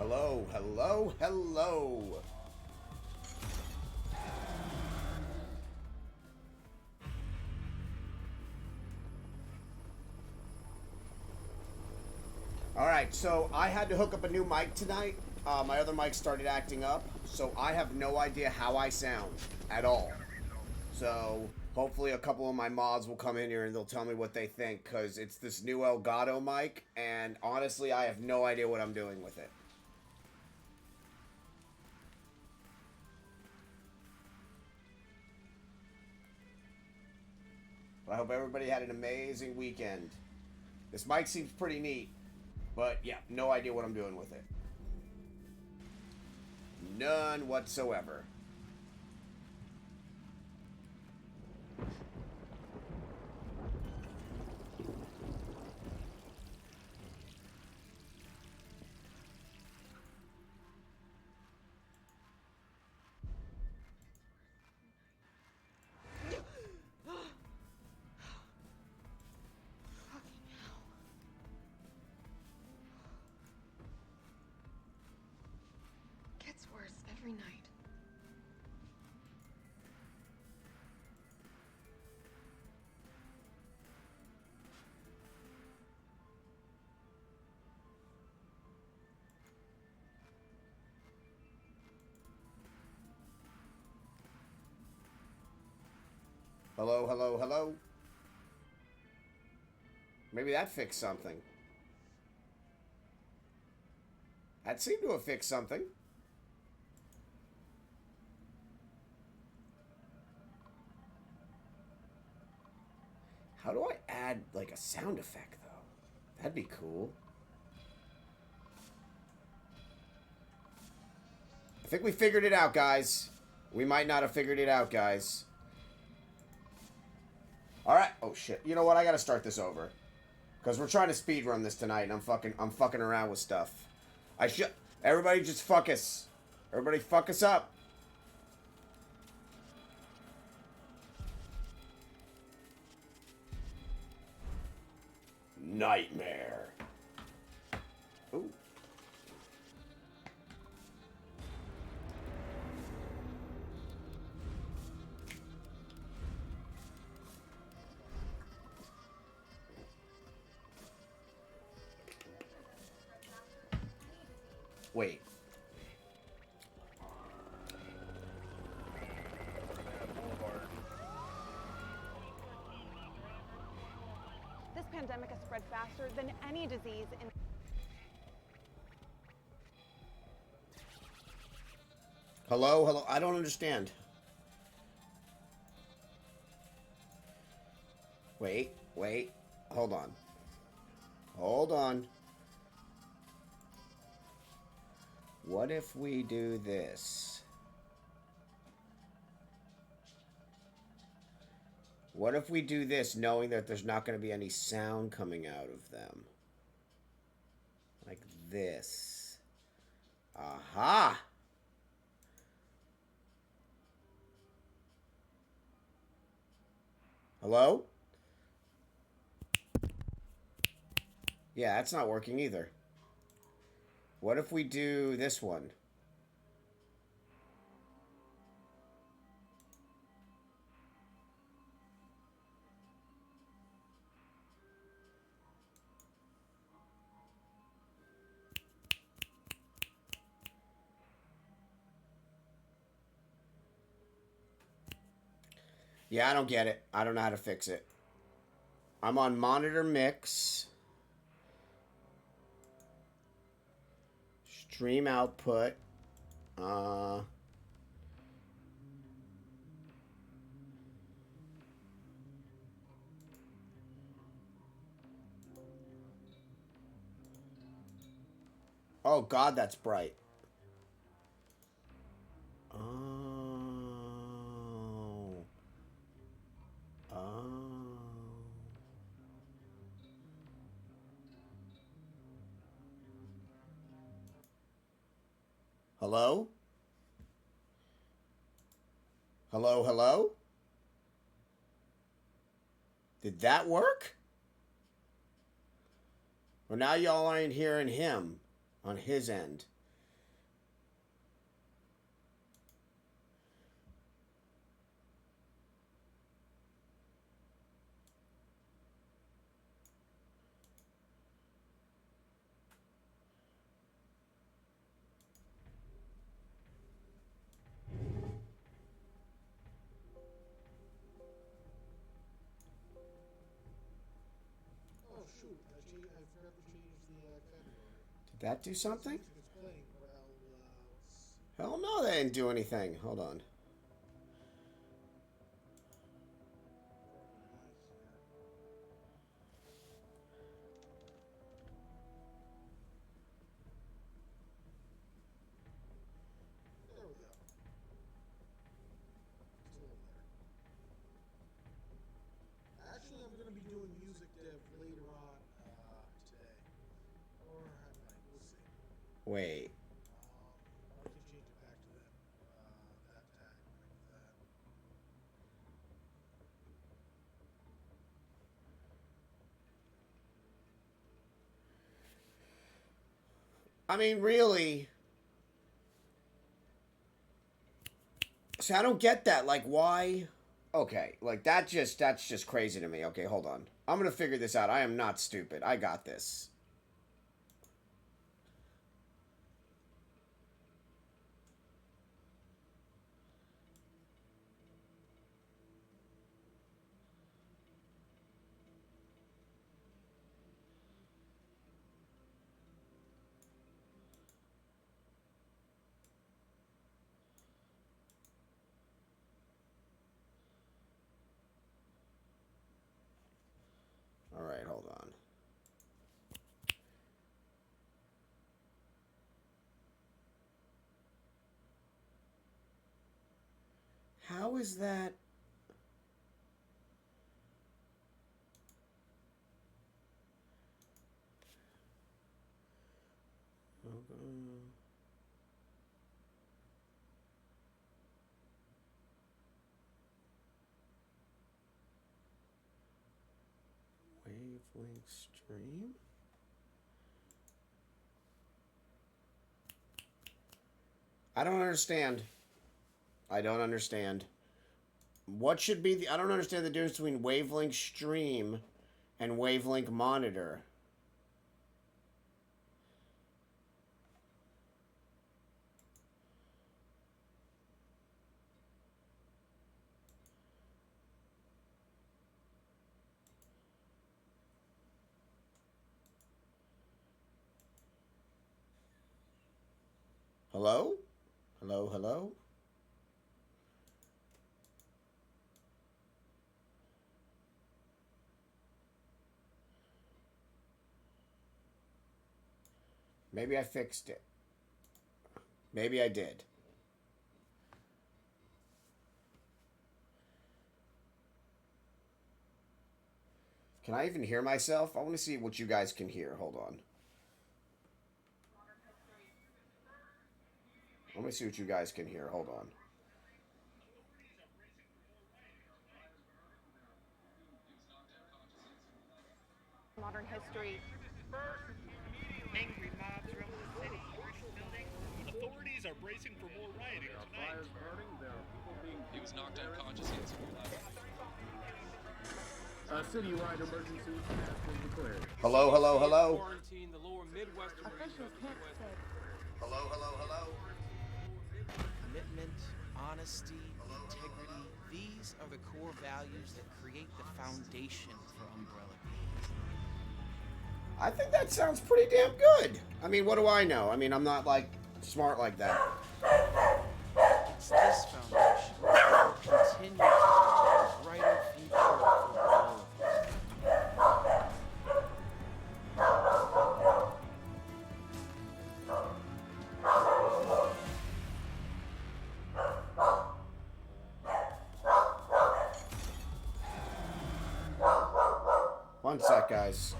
Hello, hello, hello. All right, so I had to hook up a new mic tonight. My other mic started acting up, so I have no idea how I sound at all. So hopefully a couple of my mods will come in here and they'll tell me what they think, because it's this new Elgato mic, and honestly, I have no idea what I'm doing with it. But I hope everybody had an amazing weekend. This mic seems pretty neat, but yeah, no idea what I'm doing with it. None whatsoever. Gets worse every night. Hello, hello, hello. Maybe that fixed something. That seemed to have fixed something. How do I add, like, a sound effect, though? That'd be cool. I think we figured it out, guys. We might not have figured it out, guys. Alright. Oh, shit. You know what? I gotta start this over. Because we're trying to speedrun this tonight, and I'm fucking around with stuff. I should... Everybody just fuck us. Everybody fuck us up. Nightmare. Ooh. Wait. This pandemic has spread faster than any disease in... Hello, hello. I don't understand. Wait, wait. Hold on. Hold on. What if we do this? What if we do this knowing that there's not going to be any sound coming out of them? Like this. Aha! Hello? Yeah, that's not working either. What if we do this one? Yeah, I don't get it. I don't know how to fix it. I'm on monitor mix. Stream output. Uh... Oh, God, that's bright. Oh. Oh. Hello? Hello, hello? Did that work? Well, now y'all aren't hearing him on his end. That do something? It's playing well. Hell no, they didn't do anything. Hold on. There we go. It's a little better. Actually, I'm going to be doing music dev later on today. Or I might. We'll see. Wait. I can change it back to that tag when I do that. I mean, really. See, I don't get that. Like, why? Okay, like, that's just crazy to me. Okay, hold on. I'm gonna figure this out. I am not stupid. I got this. All right, hold on. How is that? Okay. Wavelength stream? I don't understand. I don't understand. What should be the... I don't understand the difference between wavelength stream and wavelength monitor. Hello? Hello, hello? Maybe I fixed it. Maybe I did. Can I even hear myself? I want to see what you guys can hear. Hold on. Let me see what you guys can hear. Hold on. Modern history. Angry mobs roam the city. Building. Authorities are bracing for more rioting tonight. Fires burning. There are people being. He was knocked unconscious. He had severe A citywide emergency has been declared. Hello, hello, hello. Quarantine the lower Midwestern region of the US. Hello, hello, hello. Commitment, honesty, integrity, these are the core values that create the foundation for Umbrella Beans. I think that sounds pretty damn good. I mean, what do I know? I mean, I'm not, like, smart like that. It's this foundation that will continue to build a brighter future for all of us. One sec, guys.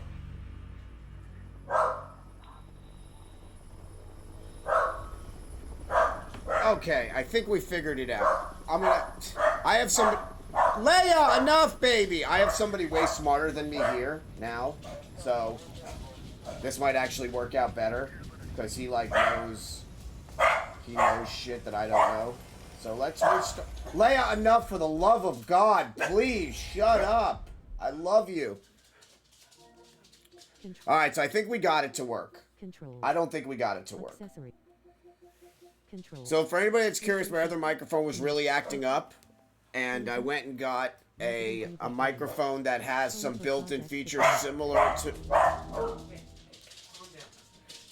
Okay, I think we figured it out. I have somebody... Leia, enough, baby! I have somebody way smarter than me here now, so this might actually work out better, because he, like, knows... He knows shit that I don't know. So let's restart... Leia, enough, for the love of God, please, shut up! I love you. Alright, so I think we got it to work. Control. I don't think we got it to work. Accessory. Control. So for anybody that's curious, my other microphone was really acting up, and I went and got a microphone that has some built-in features similar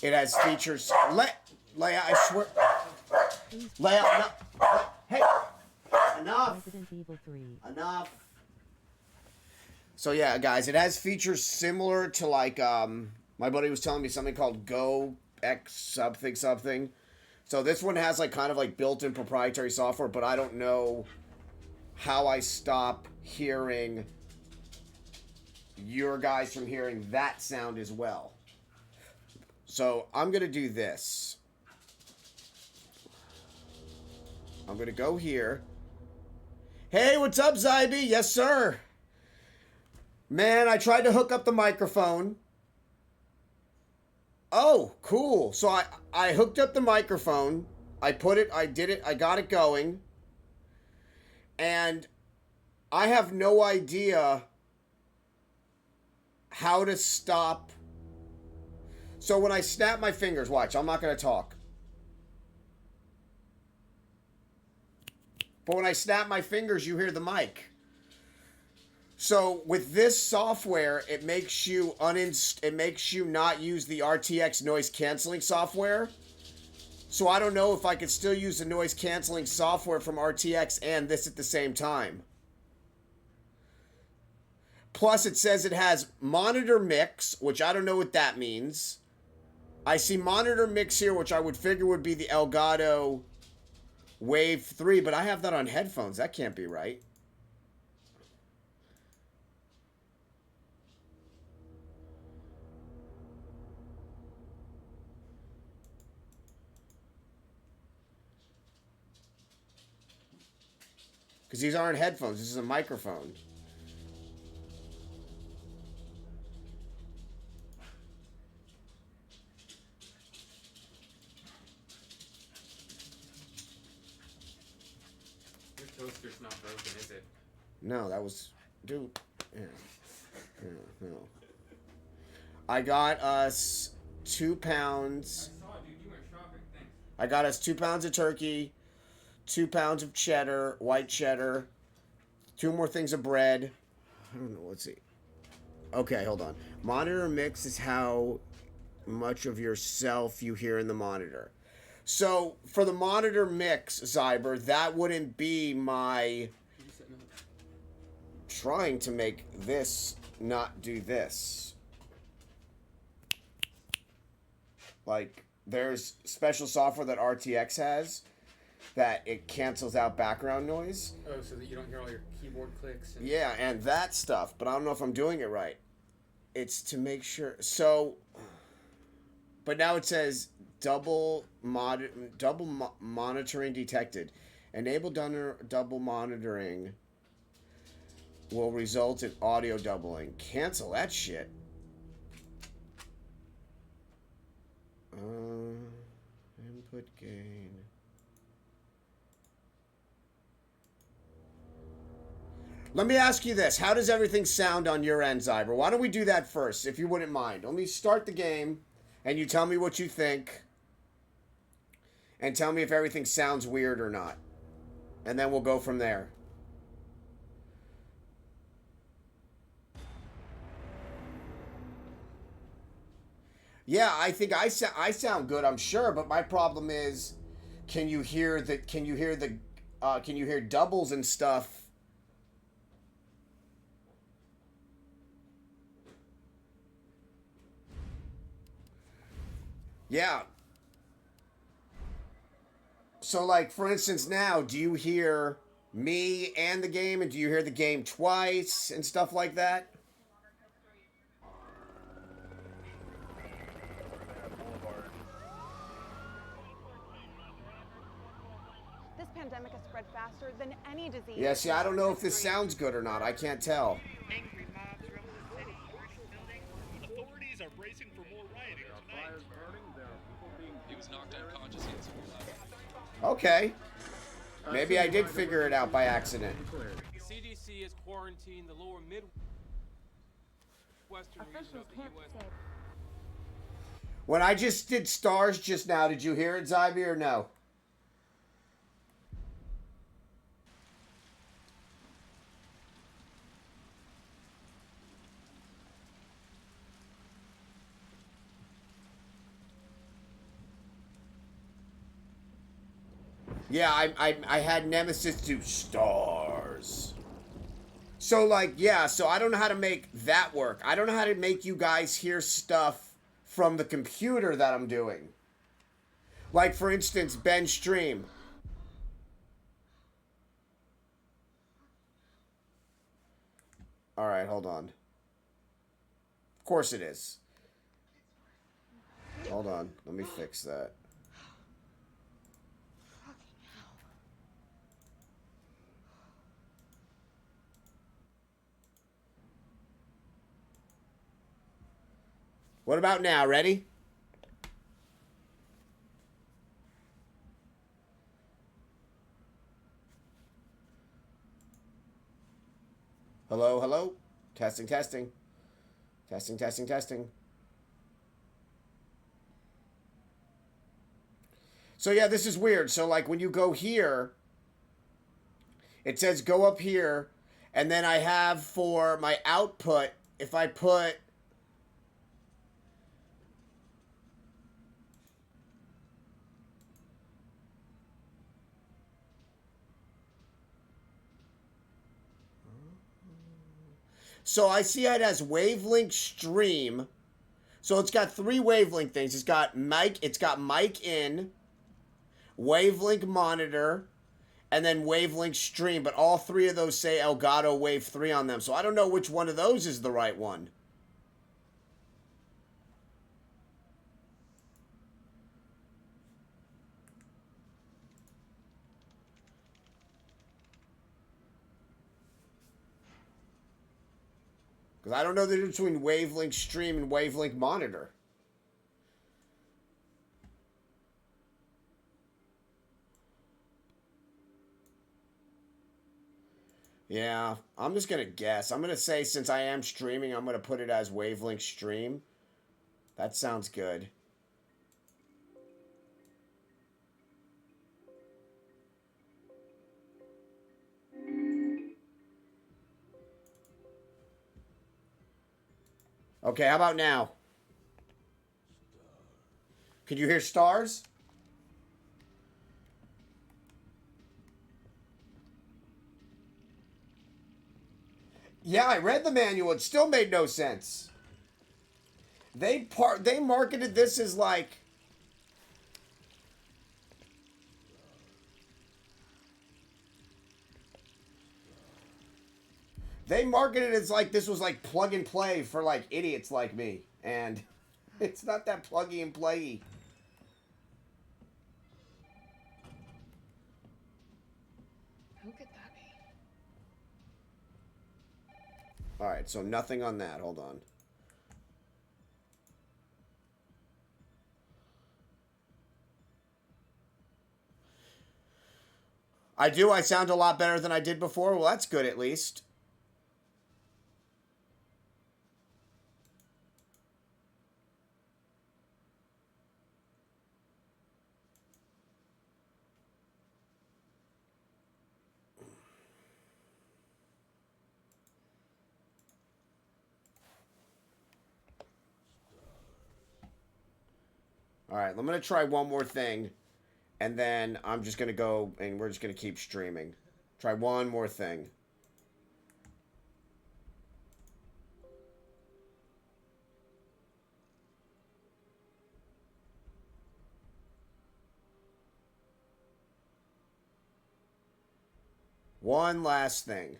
It has features. Leia, I swear. Leia, no. Hey, enough. Resident Evil 3. Enough. So yeah, guys, it has features similar to like my buddy was telling me something called Go X something. So this one has like kind of like built-in proprietary software, but I don't know how I stop hearing your guys from hearing that sound as well. So I'm gonna do this. I'm gonna go here. Hey, what's up, Zybe? Yes, sir. Man, I tried to hook up the microphone. Oh, cool. So I hooked up the microphone. I did it, I got it going. And I have no idea how to stop. So when I snap my fingers, watch, I'm not going to talk. But when I snap my fingers, you hear the mic. So with this software, it makes you not use the RTX noise canceling software. So I don't know if I could still use the noise canceling software from RTX and this at the same time. Plus it says it has monitor mix, which I don't know what that means. I see monitor mix here, which I would figure would be the Elgato Wave 3, but I have that on headphones. That can't be right. Because these aren't headphones. This is a microphone. Your toaster's not broken, is it? No, that was... Dude. Yeah. No. I got us 2 pounds... I saw it, dude. You went shopping. Thanks. I got us 2 pounds of turkey, 2 pounds of cheddar, white cheddar, 2 more things of bread. I don't know. Let's see. Okay, hold on. Monitor mix is how much of yourself you hear in the monitor. So for the monitor mix, Zyber, that wouldn't be my trying to make this not do this. Like, there's special software that RTX has that it cancels out background noise. Oh, so that you don't hear all your keyboard clicks? And... Yeah, and that stuff, but I don't know if I'm doing it right. It's to make sure. So, but now it says double monitoring detected. Enable double monitoring will result in audio doubling. Cancel that shit. Input gain. Let me ask you this. How does everything sound on your end, Zyber? Why don't we do that first, if you wouldn't mind? Let me start the game, and you tell me what you think. And tell me if everything sounds weird or not. And then we'll go from there. Yeah, I think I sound good, I'm sure, but my problem is, can you hear doubles and stuff? Yeah. So, like, for instance, now, do you hear me and the game, and do you hear the game twice and stuff like that? This pandemic has spread faster than any disease. Yeah, see, I don't know if this sounds good or not. I can't tell. Angry mobs roam the city, burning buildings. Authorities are bracing for more rioting tonight. Fires burning, there are people being... He was knocked unconscious. He had severe left. Okay. Maybe I did figure it out by accident. The CDC has quarantined the lower Midwestern region of the U.S. When I just did stars just now, did you hear it, Zybe, or no? Yeah, I had Nemesis do stars. So, like, yeah, so I don't know how to make that work. I don't know how to make you guys hear stuff from the computer that I'm doing. Like, for instance, Ben Stream. Alright, hold on. Of course it is. Hold on. Let me fix that. What about now? Ready? Hello, hello. Testing, testing. Testing, testing, testing. So yeah, this is weird. So like when you go here, it says go up here, and then I have for my output, if I put so I see it as wavelength stream. So it's got 3 wavelength things. It's got mic in, wavelength monitor, and then wavelength stream. But all 3 of those say Elgato Wave 3 on them. So I don't know which one of those is the right one. Because I don't know the difference between wavelength stream and wavelength monitor. Yeah, I'm just going to guess. I'm going to say since I am streaming, I'm going to put it as wavelength stream. That sounds good. Okay, how about now? Can you hear stars? Yeah, I read the manual. It still made no sense. They marketed this as like they marketed it as like this was like plug and play for like idiots like me, and it's not that pluggy and playy. Who could that be? All right, so nothing on that. Hold on. I do. I sound a lot better than I did before. Well, that's good at least. All right, I'm going to try one more thing, and then I'm just going to go, and we're just going to keep streaming. Try one more thing. One last thing.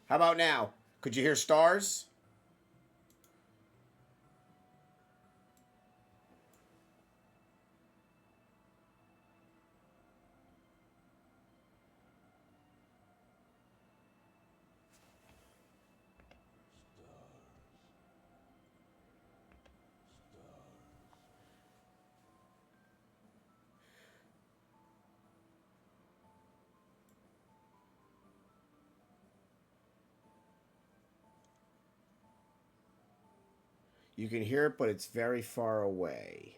How about now? Could you hear stars? You can hear it, but it's very far away.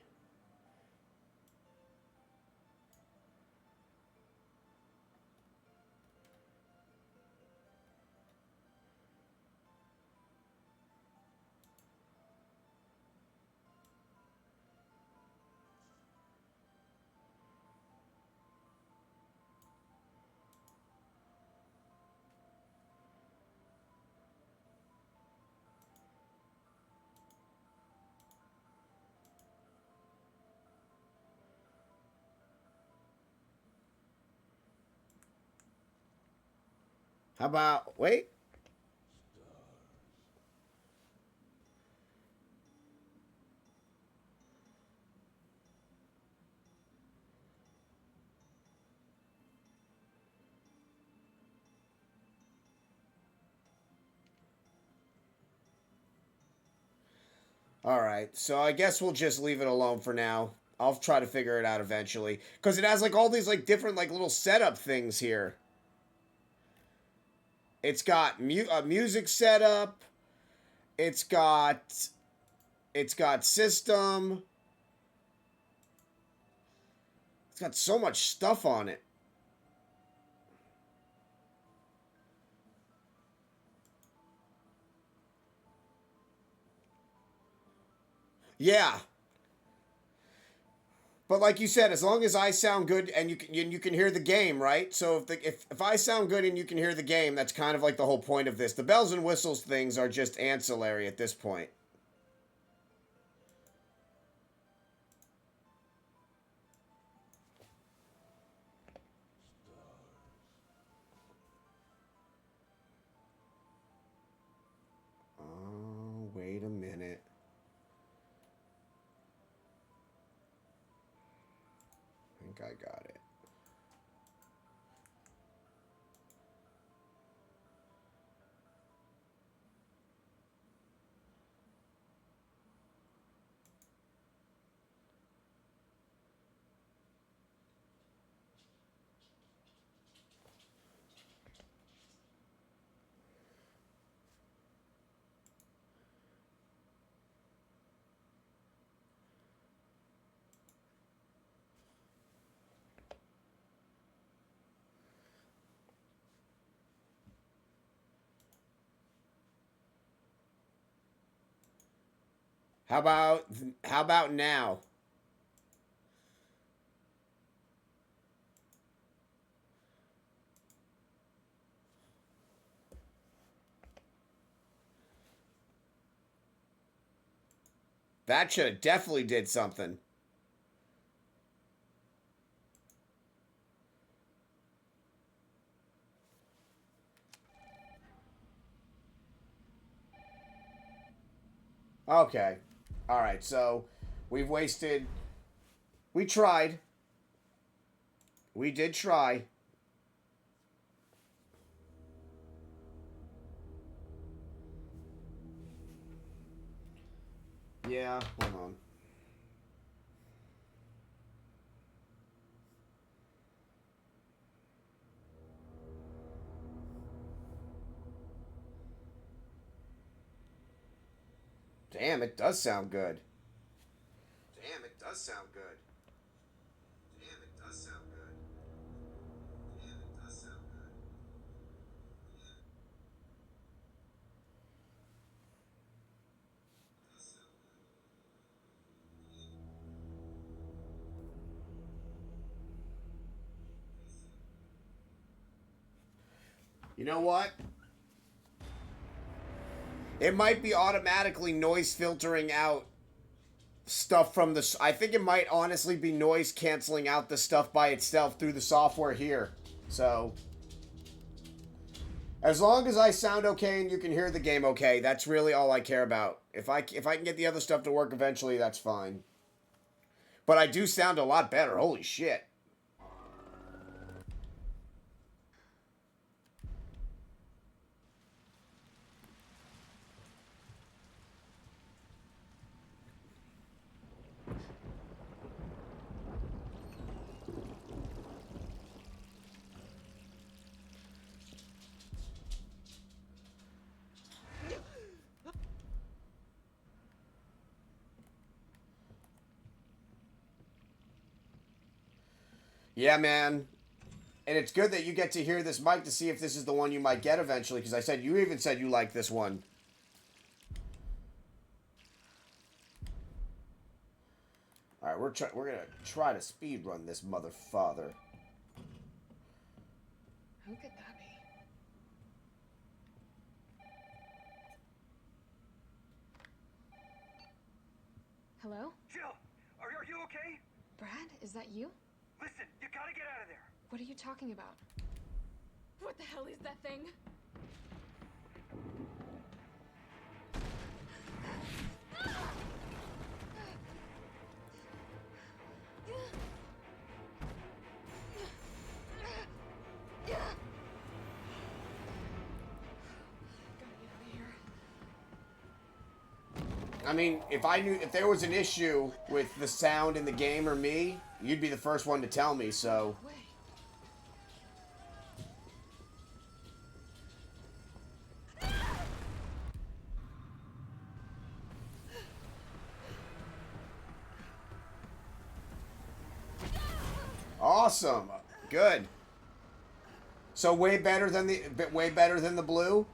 How about, wait. Alright, so I guess we'll just leave it alone for now. I'll try to figure it out eventually. Because it has, like, all these, like, different, like, little setup things here. It's got music setup. It's got system. It's got so much stuff on it. Yeah. But like you said, as long as I sound good and you can hear the game, right? So if I sound good and you can hear the game, that's kind of like the whole point of this. The bells and whistles things are just ancillary at this point. Oh, wait a minute. I think I got it. How about now? That should have definitely did something. Okay. All right, so we tried. We did try. Yeah, hold on. Damn, it does sound good. Damn, it does sound good. Damn, it does sound good. Damn, it does sound good. You know what? It might be automatically noise filtering out stuff from the... I think it might honestly be noise canceling out the stuff by itself through the software here. So, as long as I sound okay and you can hear the game okay, that's really all I care about. If I can get the other stuff to work eventually, that's fine. But I do sound a lot better. Holy shit. Yeah, man. And it's good that you get to hear this mic to see if this is the one you might get eventually, because I said, you even said you like this one. Alright, we're gonna try to speed run this motherfather. Who could that be? Hello? Jill, are you okay? Brad, is that you? Listen, you gotta get out of there. What are you talking about? What the hell is that thing? I mean, if there was an issue with the sound in the game or me, you'd be the first one to tell me, so. Awesome. Good. So way better than the blue?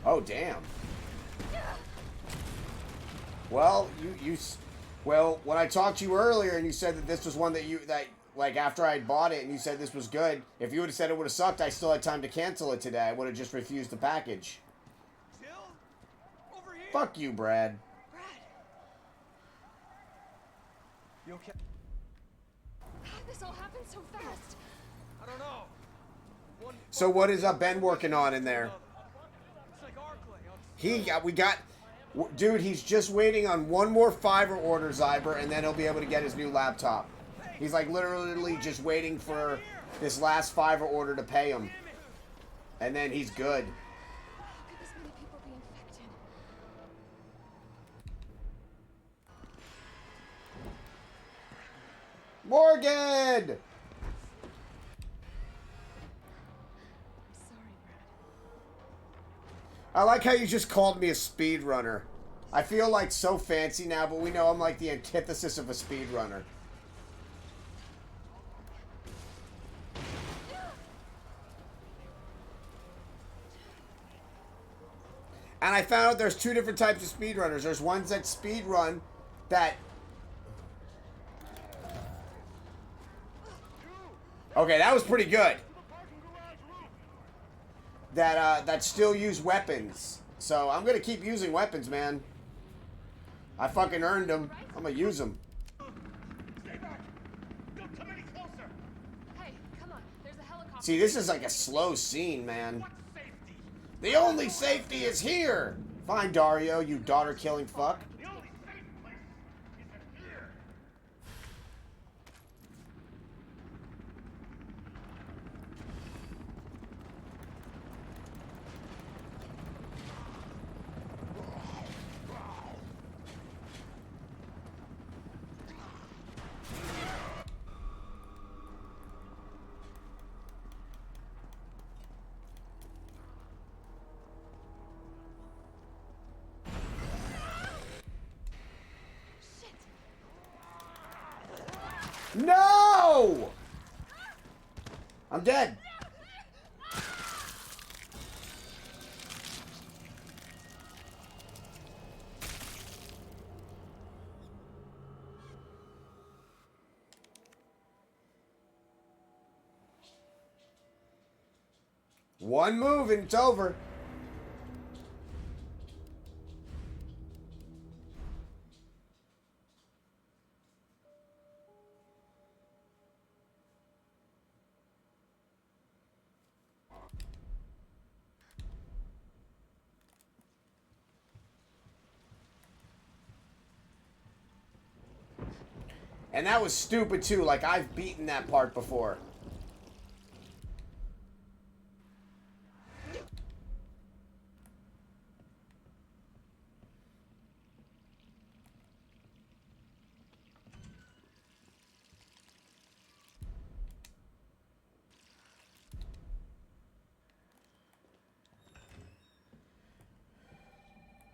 Oh, damn. Well, well, when I talked to you earlier and you said that this was one that like after I had bought it and you said this was good, if you would have said it would have sucked, I still had time to cancel it today. I would have just refused the package. Jill? Over here. Fuck you, Brad. Brad. You okay? How'd this all happen so fast? I don't know. So what is Ben working on in there? It's like our clay. Dude, he's just waiting on one more Fiverr order, Zyber, and then he'll be able to get his new laptop. He's like literally just waiting for this last Fiverr order to pay him. And then he's good. How could this many people be infected? Morgan! I'm sorry, Brad. I like how you just called me a speedrunner. I feel like so fancy now, but we know I'm like the antithesis of a speedrunner. And I found out there's two different types of speedrunners. There's ones that speedrun that... Okay, that was pretty good. That still use weapons. So I'm gonna keep using weapons, man. I fucking earned them. I'm gonna use them. Stay back! Don't come any closer! Hey, come on. There's a helicopter. See, this is like a slow scene, man. What's safety? The only safety is here! Fine, Dario, you daughter-killing fuck. The only safe place is in here! No! I'm dead. One move and it's over. And that was stupid too, like I've beaten that part before.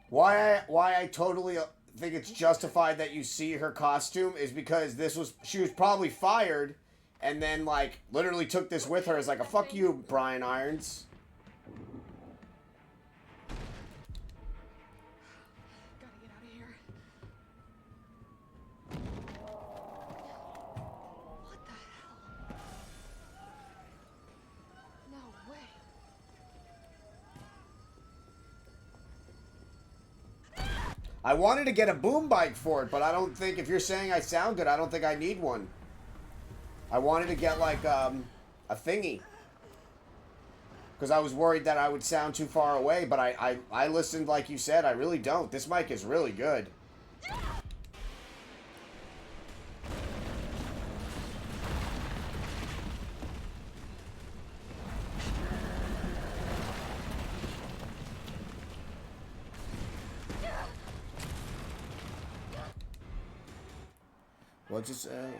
Why I totally think it's justified that you see her costume is because she was probably fired and then like literally took this with her as like a fuck you, Brian Irons. Gotta get out of here. What the hell? No I wanted to get a boom bike for it, but I don't think, if you're saying I sound good, I don't think I need one. I wanted to get like a thingy. Because I was worried that I would sound too far away, but I listened like you said, I really don't. This mic is really good. What you say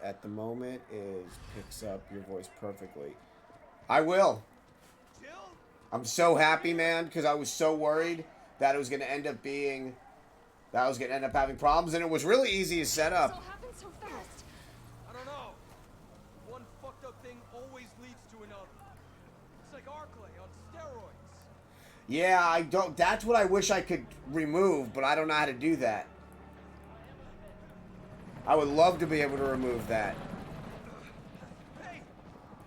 at the moment is picks up your voice perfectly. I will. I'm so happy, man, because I was so worried that it was going to end up being, that I was going to end up having problems, and it was really easy to set This all up. happened so fast. I don't know. One fucked up thing always leads to another. It's like Arclay on steroids. Yeah, I don't, that's what I wish I could remove, but I don't know how to do that. I would love to be able to remove that. Hey!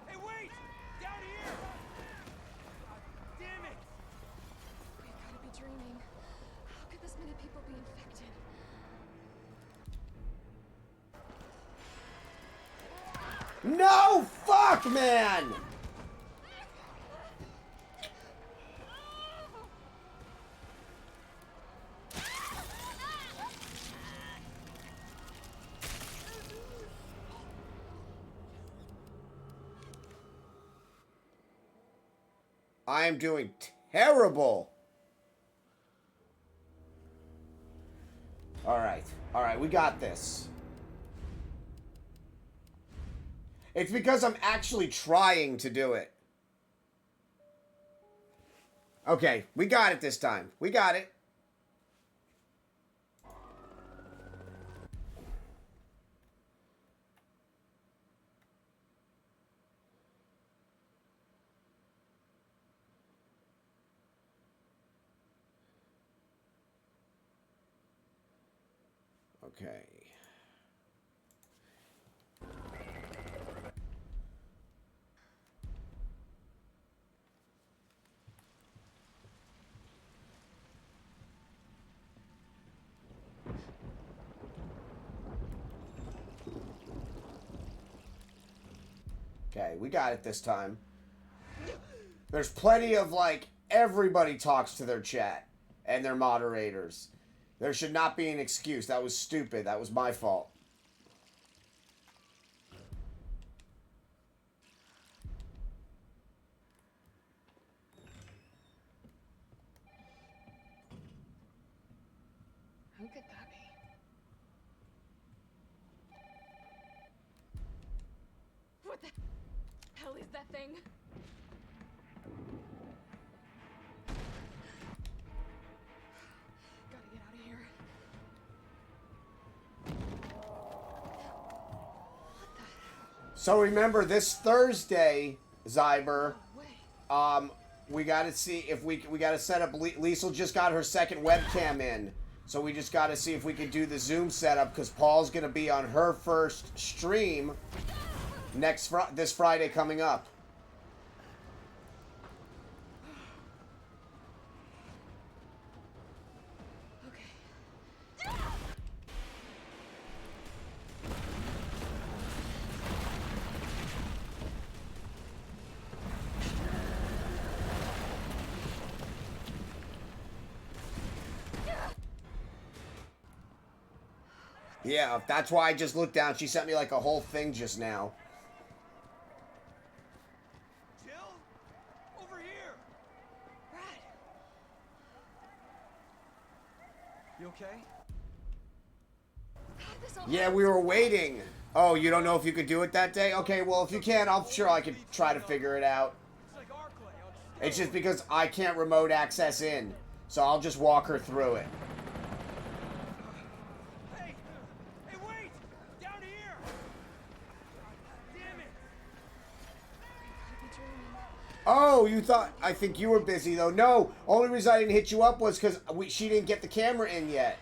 Hey, wait! Down here! Damn it! We gotta be dreaming. How could this many people be infected? No! Fuck, man! I am doing terrible. All right, we got this. It's because I'm actually trying to do it. Okay, we got it this time. We got it. Okay. Okay, we got it this time. There's plenty of, like, everybody talks to their chat and their moderators. There should not be an excuse. That was stupid. That was my fault. Who could that be? What the hell is that thing? Gotta get out of here. So remember, this Thursday, Zyber, Wait. we got to see if we got to set up. Liesl just got her second webcam in, so we just got to see if we could do the Zoom setup because Paul's gonna be on her first stream this Friday coming up. Okay. Yeah, that's why I just looked down. She sent me like a whole thing just now. Jill? Over here! Brad. You okay? This all Yeah, we were waiting. Oh, you don't know if you could do it that day? Okay, well, if you can, I'm sure I could try to figure it out. It's like Arclay on steroids. It's just because I can't remote access in. So I'll just walk her through it. Hey! Hey, wait! Down here! Damn it! gotta be dreaming. Oh, you thought... I think you were busy, though. No, only reason I didn't hit you up was because she didn't get the camera in yet.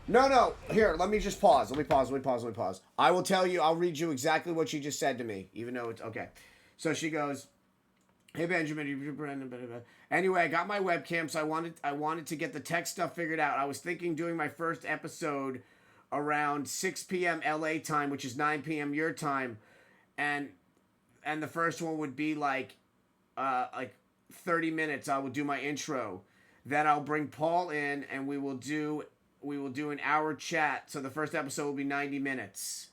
No. Here, let me just pause. Let me pause. I will tell you, I'll read you exactly what she just said to me, even though it's... Okay. So she goes... Hey Benjamin, Brendan. Blah, blah, blah. Anyway, I got my webcam, so I wanted to get the tech stuff figured out. I was thinking doing my first episode around 6 p.m. LA time, which is 9 p.m. your time, and the first one would be like 30 minutes. I will do my intro, then I'll bring Paul in, and we will do an hour chat. So the first episode will be 90 minutes.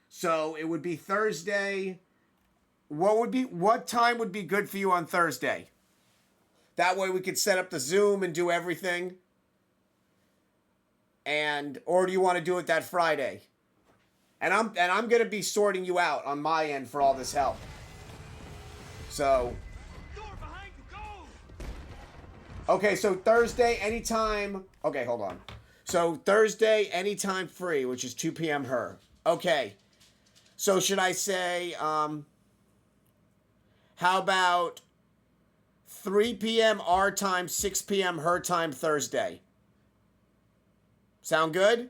So it would be Thursday. What time would be good for you on Thursday? That way we could set up the Zoom and do everything. Or do you want to do it that Friday? And I'm gonna be sorting you out on my end for all this help. So. Door behind you, go! Okay, so Thursday anytime. Okay, hold on. So Thursday anytime free, which is 2 p.m. her. Okay. So should I say how about 3 p.m. our time, 6 p.m. her time Thursday? Sound good?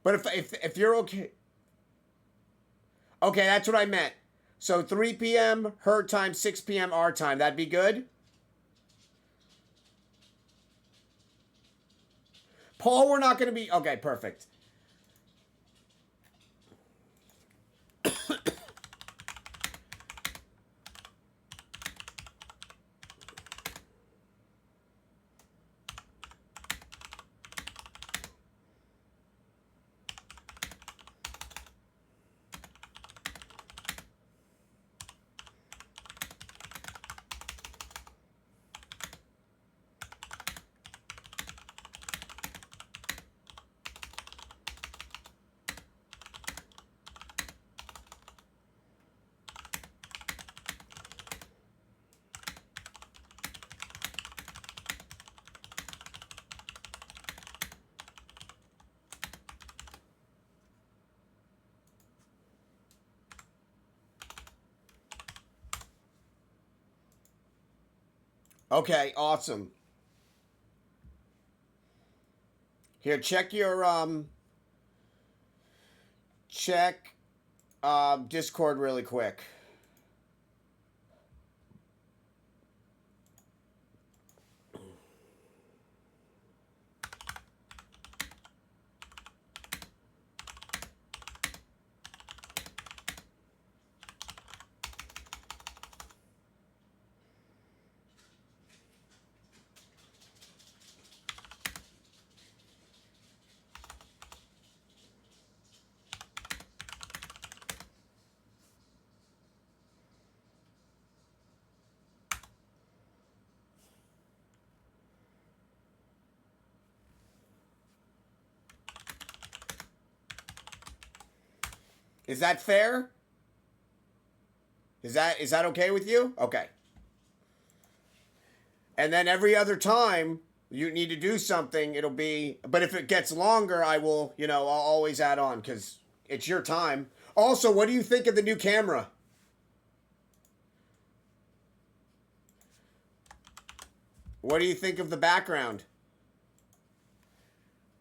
But if you're okay. Okay, that's what I meant. So 3 p.m. her time, 6 p.m. our time. That'd be good? Paul, we're not going to be... Okay, perfect. Okay, awesome. Here, check your Discord really quick. Is that fair? Is that okay with you? Okay. And then every other time you need to do something, it'll be... But if it gets longer, I will, I'll always add on because it's your time. Also, what do you think of the new camera? What do you think of the background?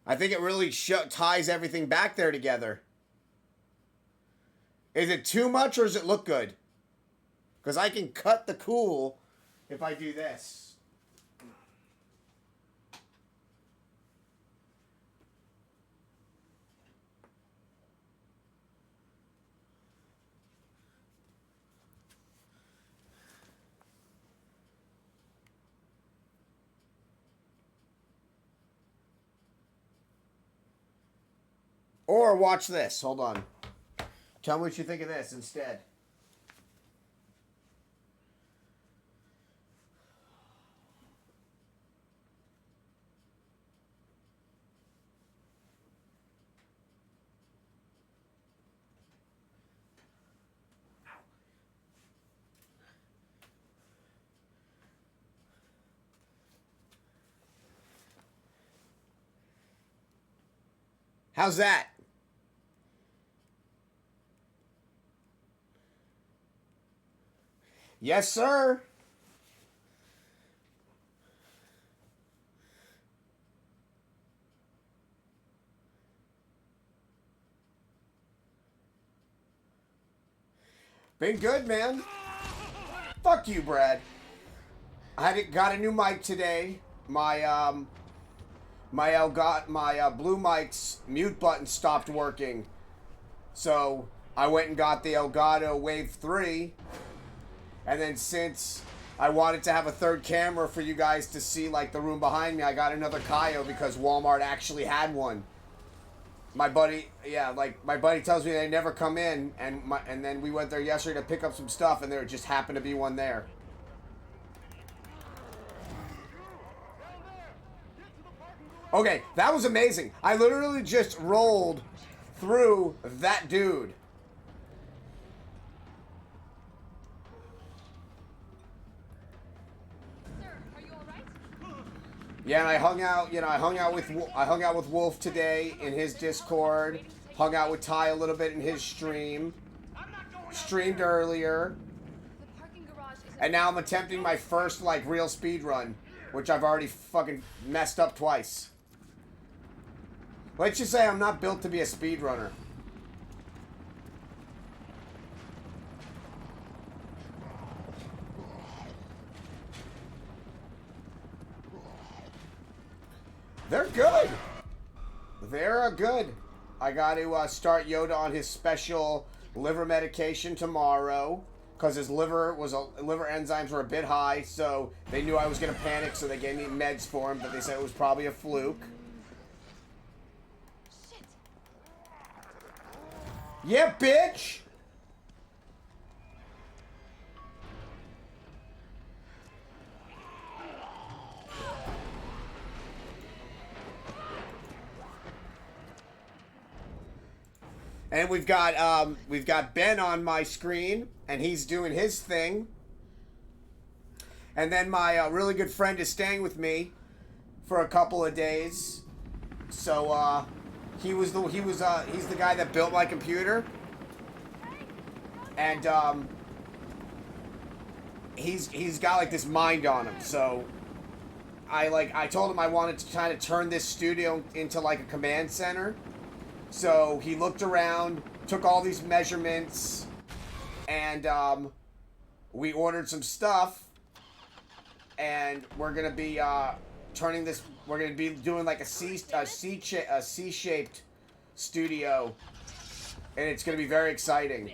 I think it really ties everything back there together. Is it too much or does it look good? Because I can cut the cool if I do this. Or watch this. Hold on. Tell me what you think of this instead. How's that? Yes, sir. Been good, man. Fuck you, Brad. Got a new mic today. My Blue Mic's mute button stopped working. So I went and got the Elgato Wave 3. And then since I wanted to have a third camera for you guys to see like the room behind me, I got another Kaio because Walmart actually had one. My buddy tells me they never come in, and then we went there yesterday to pick up some stuff, and there just happened to be one there. Okay, that was amazing. I literally just rolled through that dude. Sir, are you all right? Yeah, and I hung out with Wolf today in his Discord. Hung out with Ty a little bit in his stream. Streamed earlier. The parking garage is And now I'm attempting my first like real speed run, which I've already fucking messed up twice. Let's just say I'm not built to be a speedrunner. They're good. They're good. I got to start Yoda on his special liver medication tomorrow because his liver enzymes were a bit high, so they knew I was gonna panic, so they gave me meds for him, but they said it was probably a fluke. shit. Yeah, bitch! And we've got Ben on my screen, and he's doing his thing. And then my really good friend is staying with me for a couple of days. So he's the guy that built my computer. And he's got like this mind on him. So I told him I wanted to kind of turn this studio into like a command center. So he looked around, took all these measurements, and we ordered some stuff. And we're gonna be turning this. We're gonna be doing like a C-shaped studio, and it's gonna be very exciting.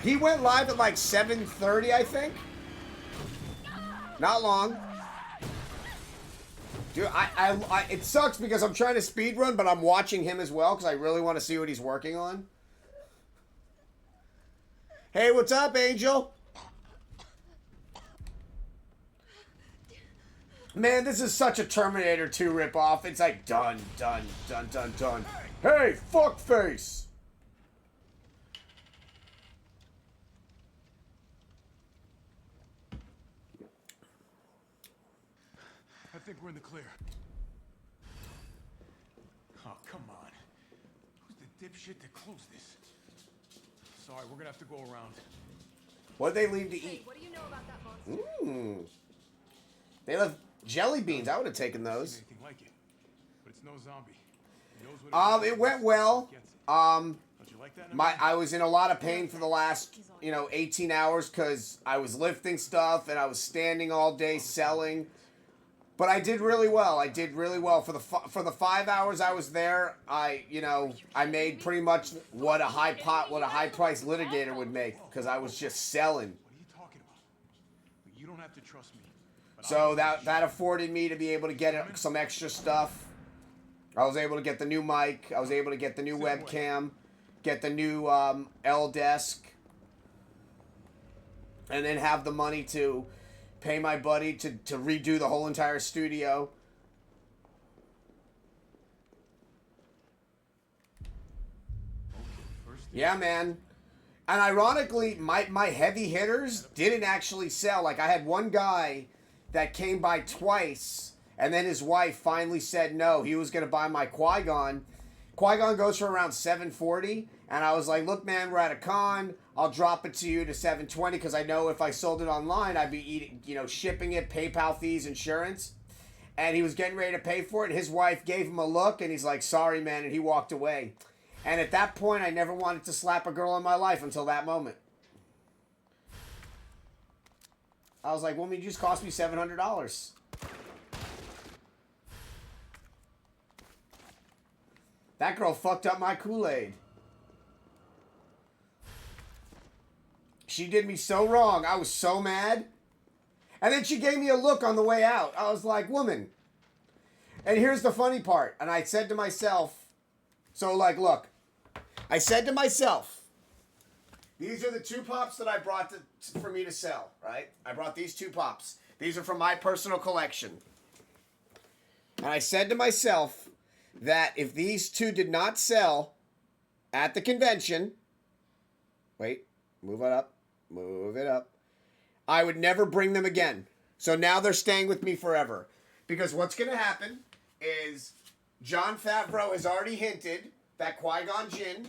He went live at like 7:30, I think. Not long. Dude, it sucks because I'm trying to speedrun, but I'm watching him as well because I really want to see what he's working on. Hey, what's up, Angel? Man, this is such a Terminator 2 ripoff. It's like done, done, done, done, done. Hey, fuckface! I think we're in the clear. Oh, come on. Who's the dipshit that closed this? Sorry, we're gonna have to go around. What'd they leave to Hey, eat? what do you know about that monster? They left jelly beans. I would have taken those. Anything like it, but it's no zombie. He knows what It went well. Don't you like that? I was in a lot of pain for the last, 18 hours because I was lifting stuff and I was standing all day selling. But I did really well. I did really well for the 5 hours I was there. I made pretty much what a high price litigator would make because I was just selling. What are you talking about? You don't have to trust me. But So that afforded me to be able to get some extra stuff. I was able to get the new mic. I was able to get the new webcam, get the new L desk, and then have the money to pay my buddy to redo the whole entire studio. Yeah, man. And ironically, my heavy hitters didn't actually sell. Like, I had one guy that came by twice, and then his wife finally said no. He was going to buy my Qui-Gon. Qui-Gon goes for around $740, and I was like, look, man, we're at a con. I'll drop it to you to $720 because I know if I sold it online, I'd be shipping it, PayPal fees, insurance. and he was getting ready to pay for it. His wife gave him a look, and he's like, sorry, man, and he walked away. And at that point, I never wanted to slap a girl in my life until that moment. I was like, woman, you just cost me $700. That girl fucked up my Kool-Aid. She did me so wrong. I was so mad. And then she gave me a look on the way out. I was like, woman. And here's the funny part. And I said to myself, so like, look. I said to myself, these are the 2 pops that I brought for me to sell, right? I brought these 2 pops. These are from my personal collection. And I said to myself that if these 2 did not sell at the convention, wait, move it up, I would never bring them again. So now they're staying with me forever. Because what's going to happen is Jon Favreau has already hinted that Qui-Gon Jinn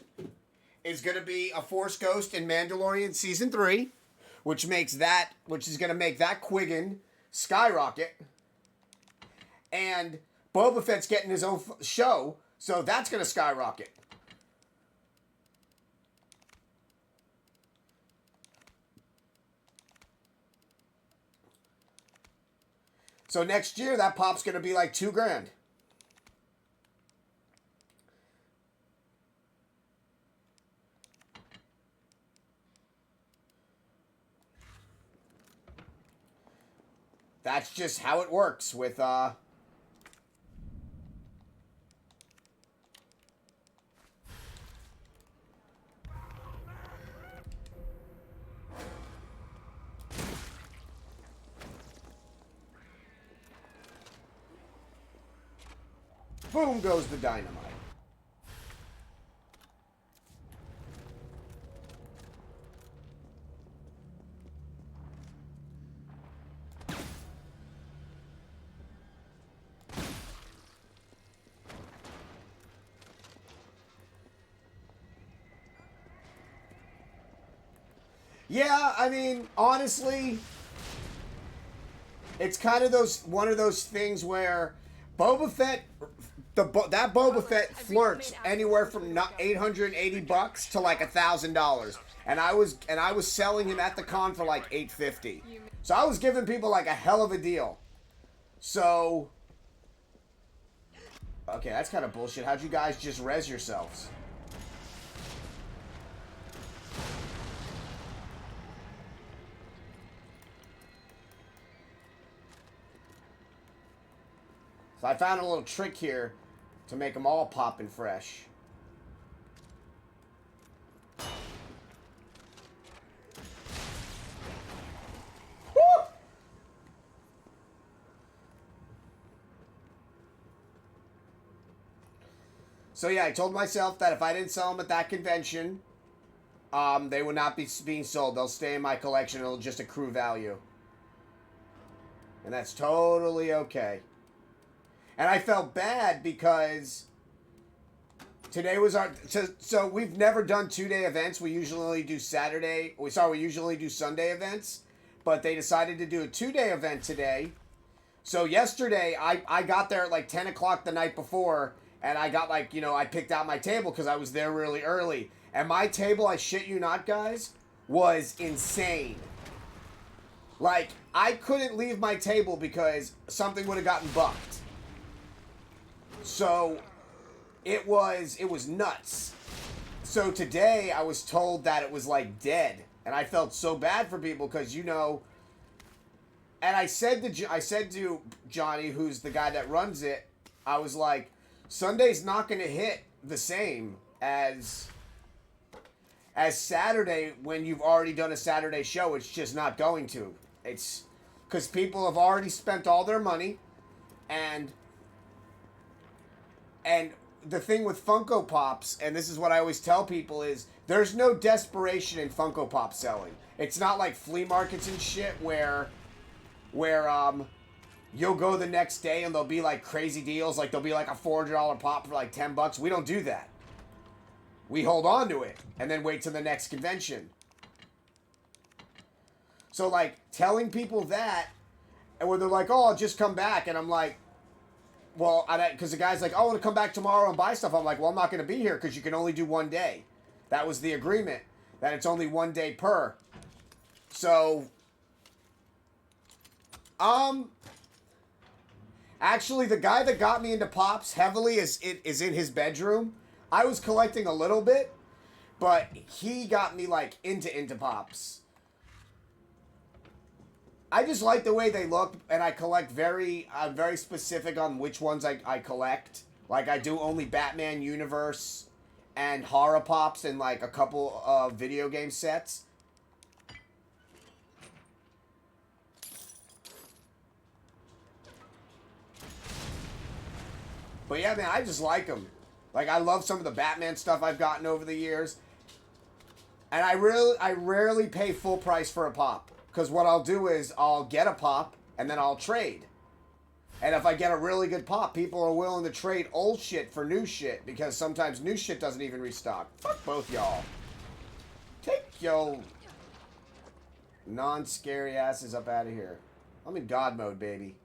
is going to be a Force Ghost in Mandalorian Season 3, which is going to make that Qui-Gon skyrocket. And Boba Fett's getting his own show, so that's going to skyrocket. So next year, that pop's going to be like $2,000. That's just how it works with, boom goes the dynamite. Yeah, I mean, honestly, it's kind of one of those things where Boba Fett, that Boba Fett flirts anywhere from $880 to like $1,000, and I was selling him at the con for like $850. So I was giving people like a hell of a deal. So, okay, that's kind of bullshit. How'd you guys just res yourselves? So I found a little trick here to make them all poppin' fresh. Woo! So yeah, I told myself that if I didn't sell them at that convention, they would not be being sold. They'll stay in my collection. It'll just accrue value. And that's totally okay. And I felt bad because today was our... So we've never done 2-day events. We usually do Saturday... we usually do Sunday events. But they decided to do a 2-day event today. So yesterday, I got there at like 10 o'clock the night before. And I got like, I picked out my table because I was there really early. And my table, I shit you not, guys, was insane. Like, I couldn't leave my table because something would have gotten bucked. So, it was nuts. So today, I was told that it was, like, dead. And I felt so bad for people because, And I said to Johnny, who's the guy that runs it, I was like, Sunday's not going to hit the same as Saturday when you've already done a Saturday show. It's just not going to. It's because people have already spent all their money, and the thing with Funko Pops, and this is what I always tell people, is there's no desperation in Funko Pop selling. It's not like flea markets and shit where you'll go the next day and there'll be like crazy deals, like there'll be like a $400 pop for like $10. We don't do that. We hold on to it and then wait till the next convention. So like telling people that, and when they're like, "Oh, I'll just come back," and I'm like, well, because the guy's like, oh, I want to come back tomorrow and buy stuff. I'm like, well, I'm not going to be here because you can only do 1 day. That was the agreement, that it's only 1 day per. So, actually, the guy that got me into Pops heavily is in his bedroom. I was collecting a little bit, but he got me, like, into Pops. I just like the way they look, and I collect I'm very specific on which ones I collect. Like, I do only Batman Universe and Horror Pops and, like, a couple of video game sets. But yeah, man, I just like them. Like, I love some of the Batman stuff I've gotten over the years. And I rarely pay full price for a pop. Because what I'll do is I'll get a pop and then I'll trade. And if I get a really good pop, people are willing to trade old shit for new shit. Because sometimes new shit doesn't even restock. Fuck both y'all. Take your non-scary asses up out of here. I'm in God mode, baby.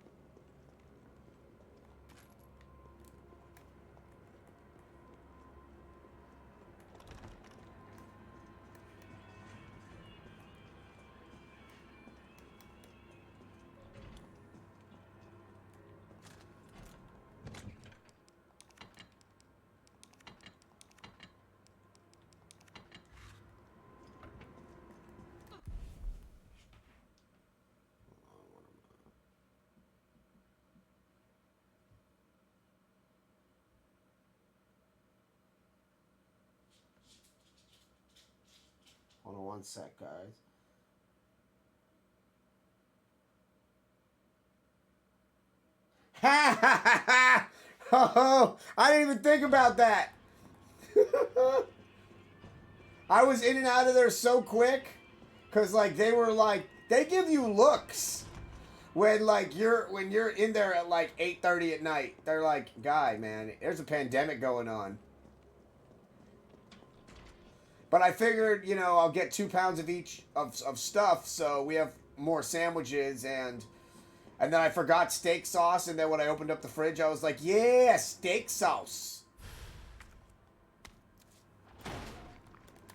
Hold on 1 sec, guys. Ha ha ha ha! Oh, I didn't even think about that. I was in and out of there so quick, cause like they were like they give you looks when you're in there at like 8:30 at night. They're like, guy, man, there's a pandemic going on. But I figured, you know, I'll get 2 pounds of each of stuff, so we have more sandwiches, and then I forgot steak sauce, and then when I opened up the fridge, I was like, yeah, steak sauce.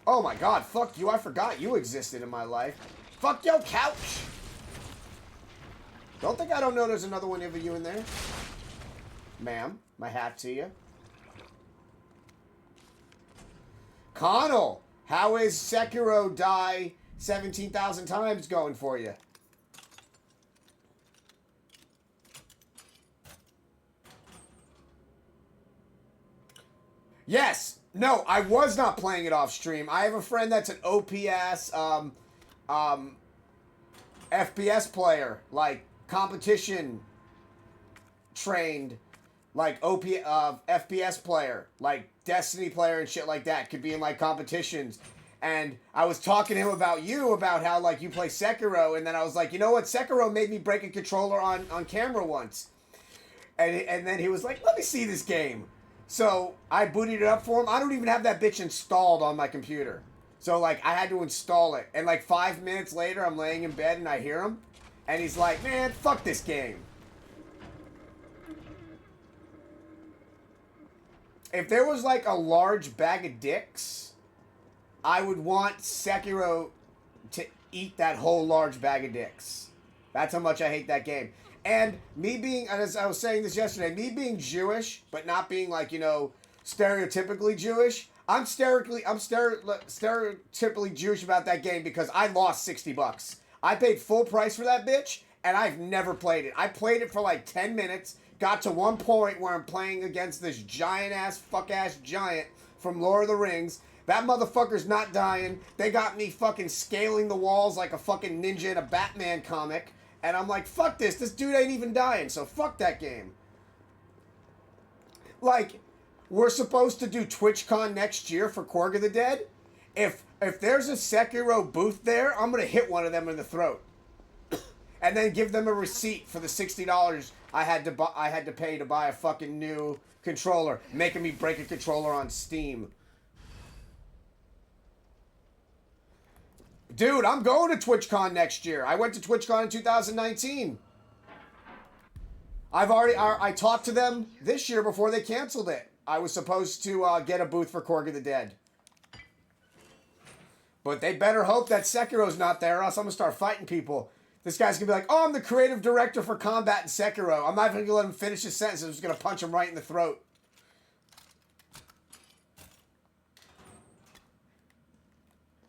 Oh my god, fuck you, I forgot you existed in my life. Fuck your couch! Don't think I don't know there's another one of you in there. Ma'am, my hat to you. Connell, how is Sekiro die 17,000 times going for you? Yes. No, I was not playing it off stream. I have a friend that's an OPS, FPS player, like competition trained, like FPS player, like Destiny player and shit like that. Could be in like competitions. And I was talking to him about you, about how like you play Sekiro, and then I was like, you know what? Sekiro made me break a controller on camera once. And then he was like, let me see this game. So I booted it up for him. I don't even have that bitch installed on my computer. So like I had to install it. And like 5 minutes later, I'm laying in bed and I hear him. And he's like, man, fuck this game. If there was like a large bag of dicks, I would want Sekiro to eat that whole large bag of dicks. That's how much I hate that game. And me being, as I was saying this yesterday, me being Jewish, but not being like, you know, stereotypically Jewish, I'm stereotypically Jewish about that game because I lost $60. I paid full price for that bitch, and I've never played it. I played it for like 10 minutes, got to one point where I'm playing against this giant-ass, fuck-ass giant from Lord of the Rings. That motherfucker's not dying. They got me fucking scaling the walls like a fucking ninja in a Batman comic. And I'm like, fuck this. This dude ain't even dying, so fuck that game. Like, we're supposed to do TwitchCon next year for Korg of the Dead. If there's a Sekiro booth there, I'm going to hit one of them in the throat. And then give them a receipt for the $60 I had to pay to buy a fucking new controller, making me break a controller on Steam. Dude, I'm going to TwitchCon next year. I went to TwitchCon in 2019. I talked to them this year before they canceled it. I was supposed to get a booth for Korg of the Dead. But they better hope that Sekiro's not there, or else I'm going to start fighting people. This guy's going to be like, oh, I'm the creative director for combat in Sekiro. I'm not even going to let him finish his sentence. I'm just going to punch him right in the throat.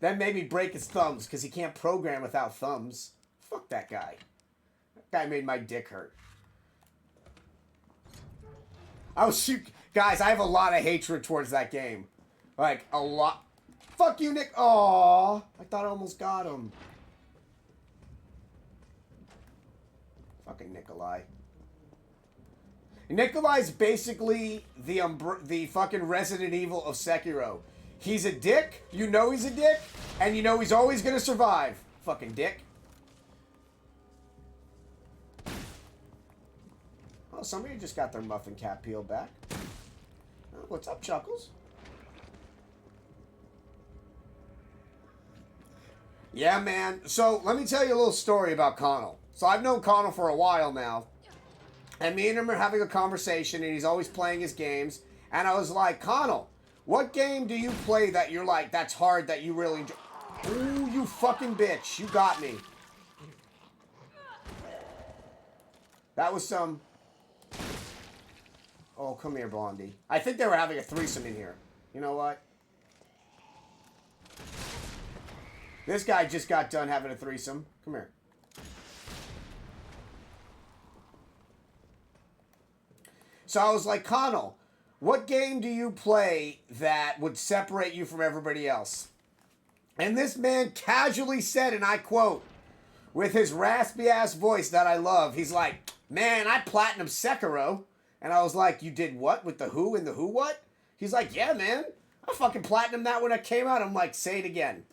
Then maybe break his thumbs, because he can't program without thumbs. Fuck that guy. That guy made my dick hurt. Guys, I have a lot of hatred towards that game. Like, a lot. Fuck you, Nick. Aww. I thought I almost got him. Fucking Nikolai. Nikolai's basically the fucking Resident Evil of Sekiro. He's a dick. You know he's a dick. And you know he's always gonna survive. Fucking dick. Oh, somebody just got their muffin cap peeled back. Oh, what's up, Chuckles? Yeah, man. So, let me tell you a little story about Connell. So, I've known Connell for a while now. And me and him are having a conversation, and he's always playing his games. And I was like, Connell, what game do you play that you're like, that's hard, that you really enjoy? Ooh, you fucking bitch. You got me. That was some... Oh, come here, Blondie. I think they were having a threesome in here. You know what? This guy just got done having a threesome. Come here. So I was like, Connell, what game do you play that would separate you from everybody else? And this man casually said, and I quote, with his raspy-ass voice that I love, he's like, man, I platinum Sekiro. And I was like, you did what? With the who and the who what? He's like, yeah, man. I fucking platinumed that when it came out. I'm like, say it again.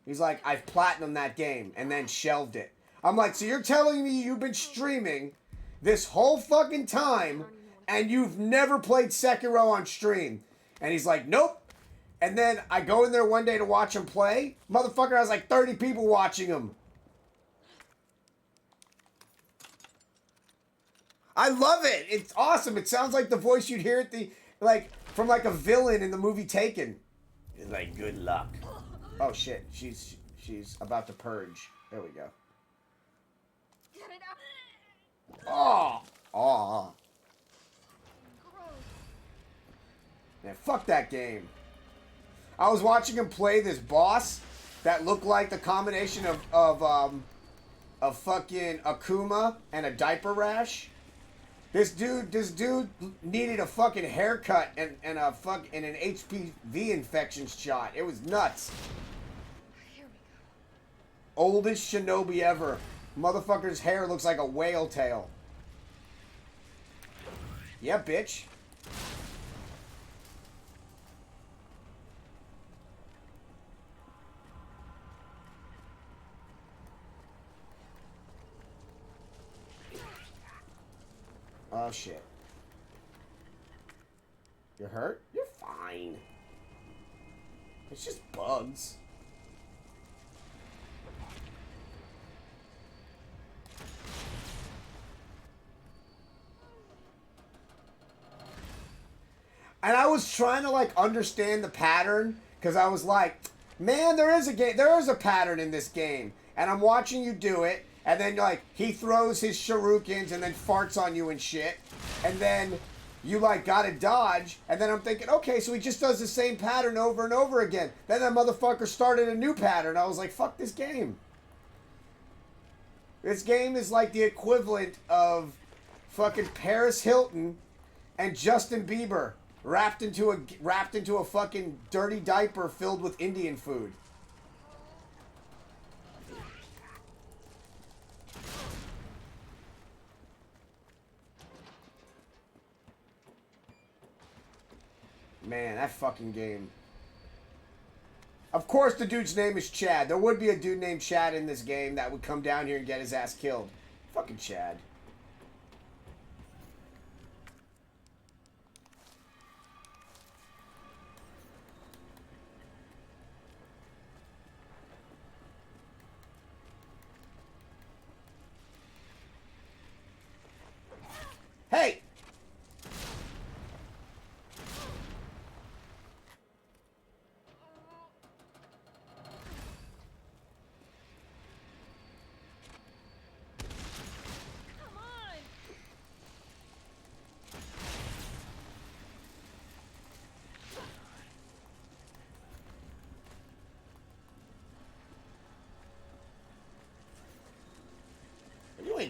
He's like, I've platinumed that game and then shelved it. I'm like, so you're telling me you've been streaming this whole fucking time and you've never played Sekiro on stream? And he's like, nope. And then I go in there one day to watch him play. Motherfucker has like 30 people watching him. I love it. It's awesome. It sounds like the voice you'd hear at the, like, from like a villain in the movie Taken. It's like, good luck. Oh shit, she's about to purge. There we go. Get it out. Oh. Man, fuck that game. I was watching him play this boss that looked like the combination of fucking Akuma and a diaper rash. This dude needed a fucking haircut and an HPV infection shot. It was nuts. Here we go. Oldest shinobi ever. Motherfucker's hair looks like a whale tail. Yeah, bitch. Oh, shit. You're hurt? You're fine. It's just bugs. And I was trying to, like, understand the pattern, because I was like, man, there is a pattern in this game. And I'm watching you do it. And then, like, he throws his shurikens and then farts on you and shit. And then you, like, gotta dodge. And then I'm thinking, okay, so he just does the same pattern over and over again. Then that motherfucker started a new pattern. I was like, fuck this game. This game is like the equivalent of fucking Paris Hilton and Justin Bieber wrapped into a fucking dirty diaper filled with Indian food. Man, that fucking game. Of course the dude's name is Chad. There would be a dude named Chad in this game that would come down here and get his ass killed. Fucking Chad.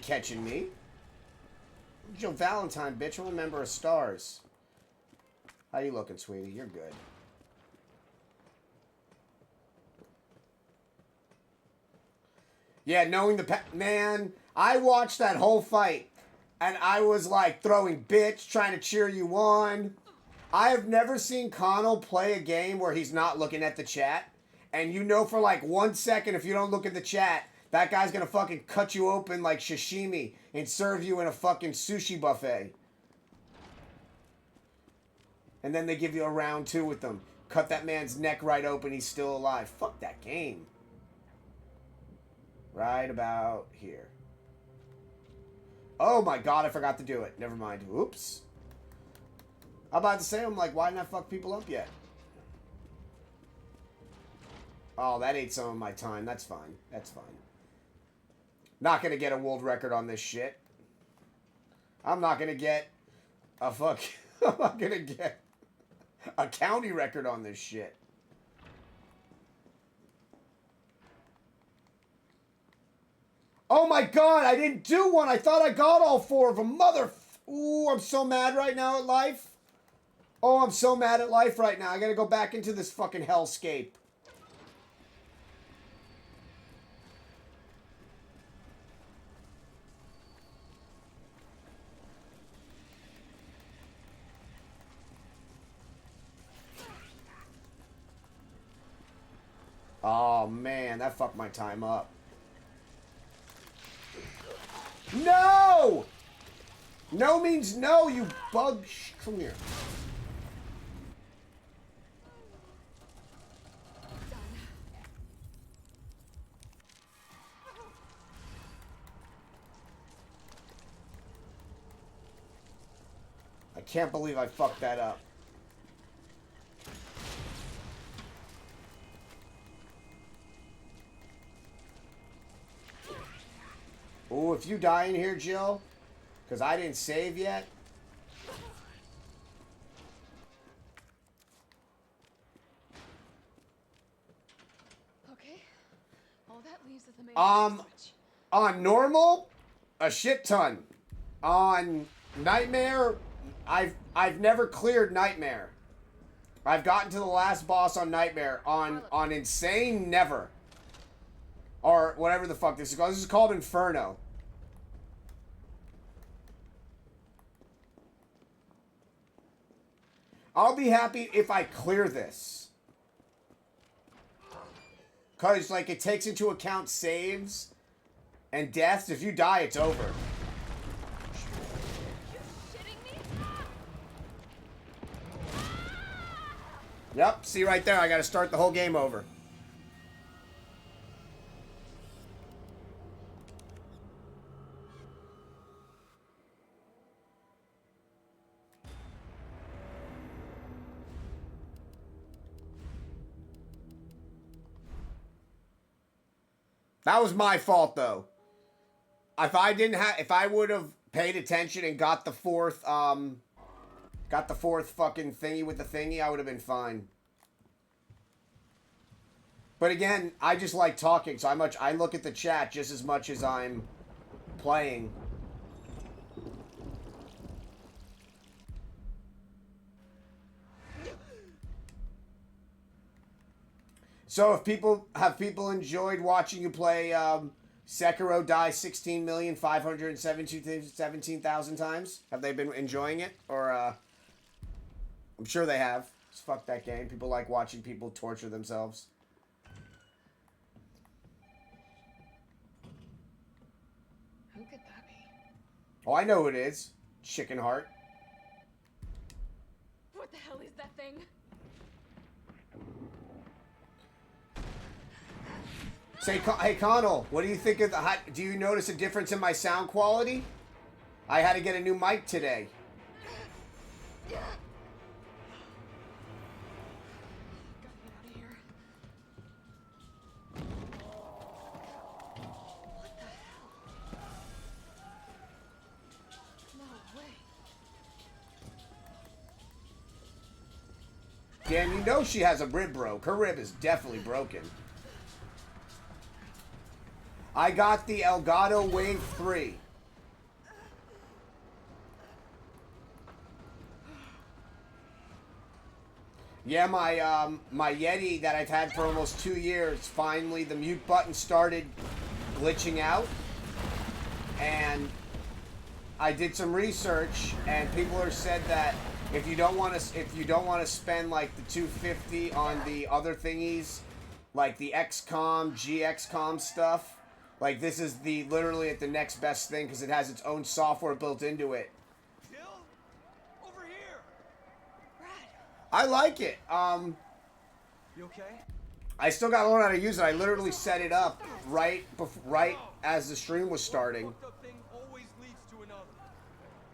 catching me. Joe Valentine, bitch. I'm a member of Stars. How you looking, sweetie? You're good. Yeah, knowing the man, I watched that whole fight, and I was like throwing bitch, trying to cheer you on. I have never seen Connell play a game where he's not looking at the chat, and you know for like 1 second if you don't look at the chat, that guy's gonna fucking cut you open like sashimi and serve you in a fucking sushi buffet. And then they give you a round 2 with them. Cut that man's neck right open, he's still alive. Fuck that game. Right about here. Oh my god, I forgot to do it. Never mind. Oops. I'm about to say, I'm like, why didn't I fuck people up yet? Oh, that ate some of my time. That's fine. That's fine. Not gonna get a world record on this shit. I'm not gonna get a fuck. I'm not gonna get a county record on this shit. Oh my god, I didn't do one. I thought I got all 4 of them. Ooh, I'm so mad right now at life. Oh, I'm so mad at life right now. I gotta go back into this fucking hellscape. Oh man, that fucked my time up. No! No means no, you bug. Come here. I can't believe I fucked that up. Oh, if you die in here, Jill, because I didn't save yet. Okay. All that leaves is the main switch. On normal, a shit ton. On Nightmare, I've never cleared Nightmare. I've gotten to the last boss on Nightmare. On Insane, never. Or whatever the fuck this is called. This is called Inferno. I'll be happy if I clear this. Because, like, it takes into account saves and deaths. If you die, it's over. Yep, see right there, I gotta start the whole game over. That was my fault, though. If I would have paid attention and got the fourth fucking thingy with the thingy, I would have been fine. But again, I just like talking, so I look at the chat just as much as I'm playing. So if people enjoyed watching you play Sekiro die 16,517,000 times, have they been enjoying it? Or I'm sure they have. Just fuck that game. People like watching people torture themselves. Who could that be? Oh, I know who it is. Chicken Heart. What the hell is that thing? Say, hey Connell, what do you think of the? Do you notice a difference in my sound quality? I had to get a new mic today. Gotta get out of here. What the hell? No way. Dan, you know she has a rib broke. Her rib is definitely broken. I got the Elgato Wave 3. Yeah, my Yeti that I've had for almost 2 years, finally the mute button started glitching out, and I did some research, and people have said that if you don't want to spend like the $250 on the other thingies, like the XCOM, GXCOM stuff, like this is the literally the next best thing because it has its own software built into it. Jill? Over here! I like it. You okay? I still got to learn how to use it. I literally set it up right as the stream was starting. Fucked up thing always leads to another.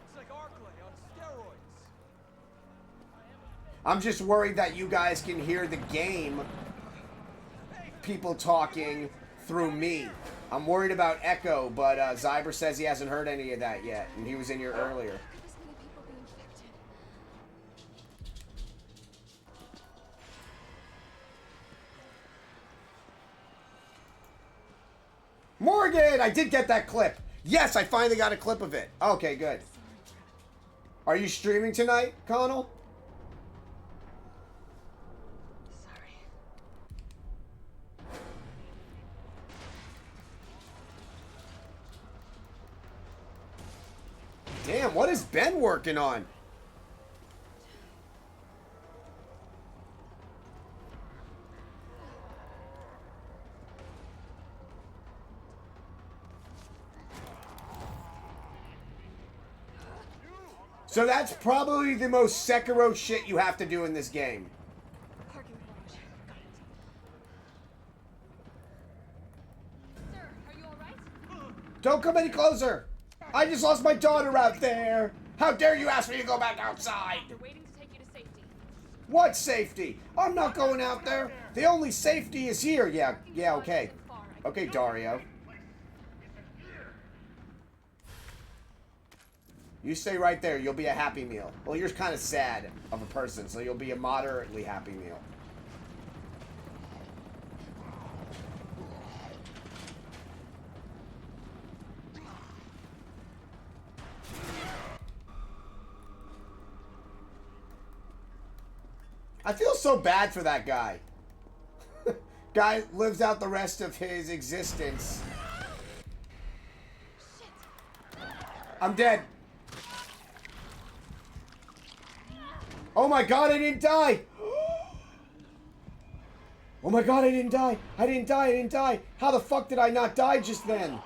It's like Arclay on steroids. I'm just worried that you guys can hear the game people talking through me. I'm worried about echo, but Zyber says he hasn't heard any of that yet, and he was in here earlier. How could this many people be infected? Morgan, I did get that clip. Yes, I finally got a clip of it. Okay, good. Are you streaming tonight, Connell? Sorry. Damn, what is Ben working on? So that's probably the most Sekiro shit you have to do in this game. Parking garage. Got it. Sir, are you alright? Don't come any closer. I just lost my daughter out there. How dare you ask me to go back outside? They're waiting to take you to safety. What safety? I'm not going out there. The only safety is here. Yeah, okay. Okay, Dario. You stay right there. You'll be a Happy Meal. Well, you're kind of sad of a person, so you'll be a moderately Happy Meal. I feel so bad for that guy. Guy lives out the rest of his existence. I'm dead. Oh my god, I didn't die! Oh my god, I didn't die! I didn't die, I didn't die! How the fuck did I not die just then?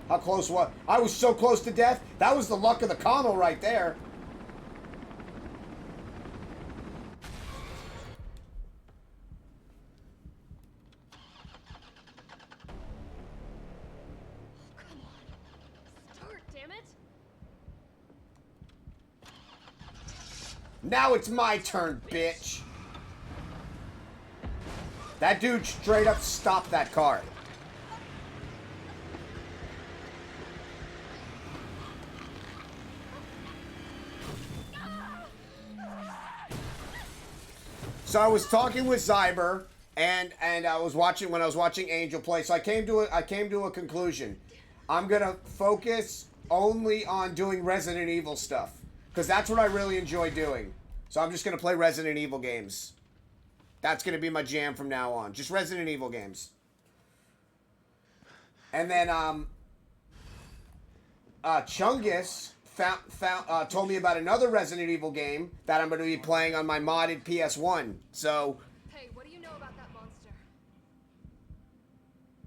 How close was I? Was so close to death? That was the luck of the Connell right there. Come on. Start, damn it. Now it's my turn, bitch. That dude straight up stopped that car. So I was talking with Zyber, and I was watching when I was watching Angel play. So I came to a conclusion. I'm gonna focus only on doing Resident Evil stuff because that's what I really enjoy doing. So I'm just gonna play Resident Evil games. That's gonna be my jam from now on. Just Resident Evil games. And then Chungus told me about another Resident Evil game that I'm going to be playing on my modded PS1. So, Hey, what do you know about that monster?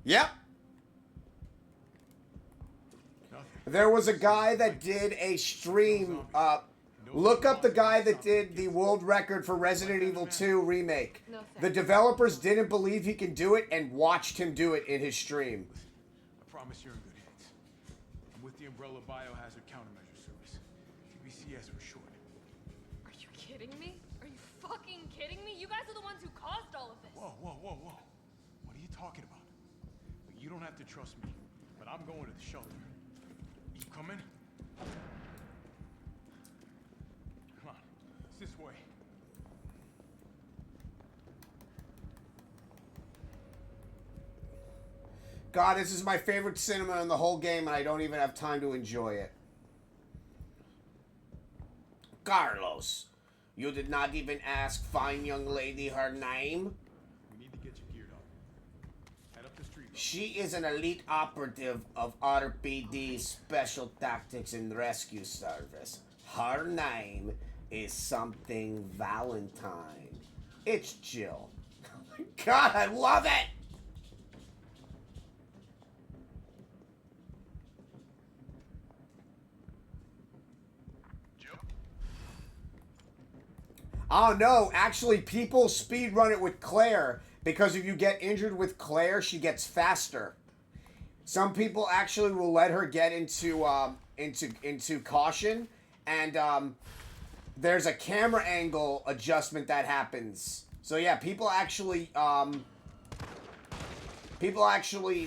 yep. There was a guy that did a stream. Look up the guy that did the world record for Resident Evil 2 remake. No thanks. The developers didn't believe he could do it and watched him do it in his stream. I promise you're in good hands. I'm with the Umbrella Biohazard Countermeasure Service. UBCS for short. Are you kidding me? Are you fucking kidding me? You guys are the ones who caused all of this. Whoa. What are you talking about? Look, you don't have to trust me, but I'm going to the shelter. You coming? Come on. It's this way. God, this is my favorite cinema in the whole game, and I don't even have time to enjoy it. Carlos, you did not even ask fine young lady her name? We need to get you geared up. Head up the street. She is an elite operative of RPD Special Tactics and Rescue Service. Her name is something Valentine. It's Jill. Oh my god, I love it! Oh no, actually people speedrun it with Claire because if you get injured with Claire, she gets faster. Some people actually will let her get into caution, and there's a camera angle adjustment that happens. So yeah, people actually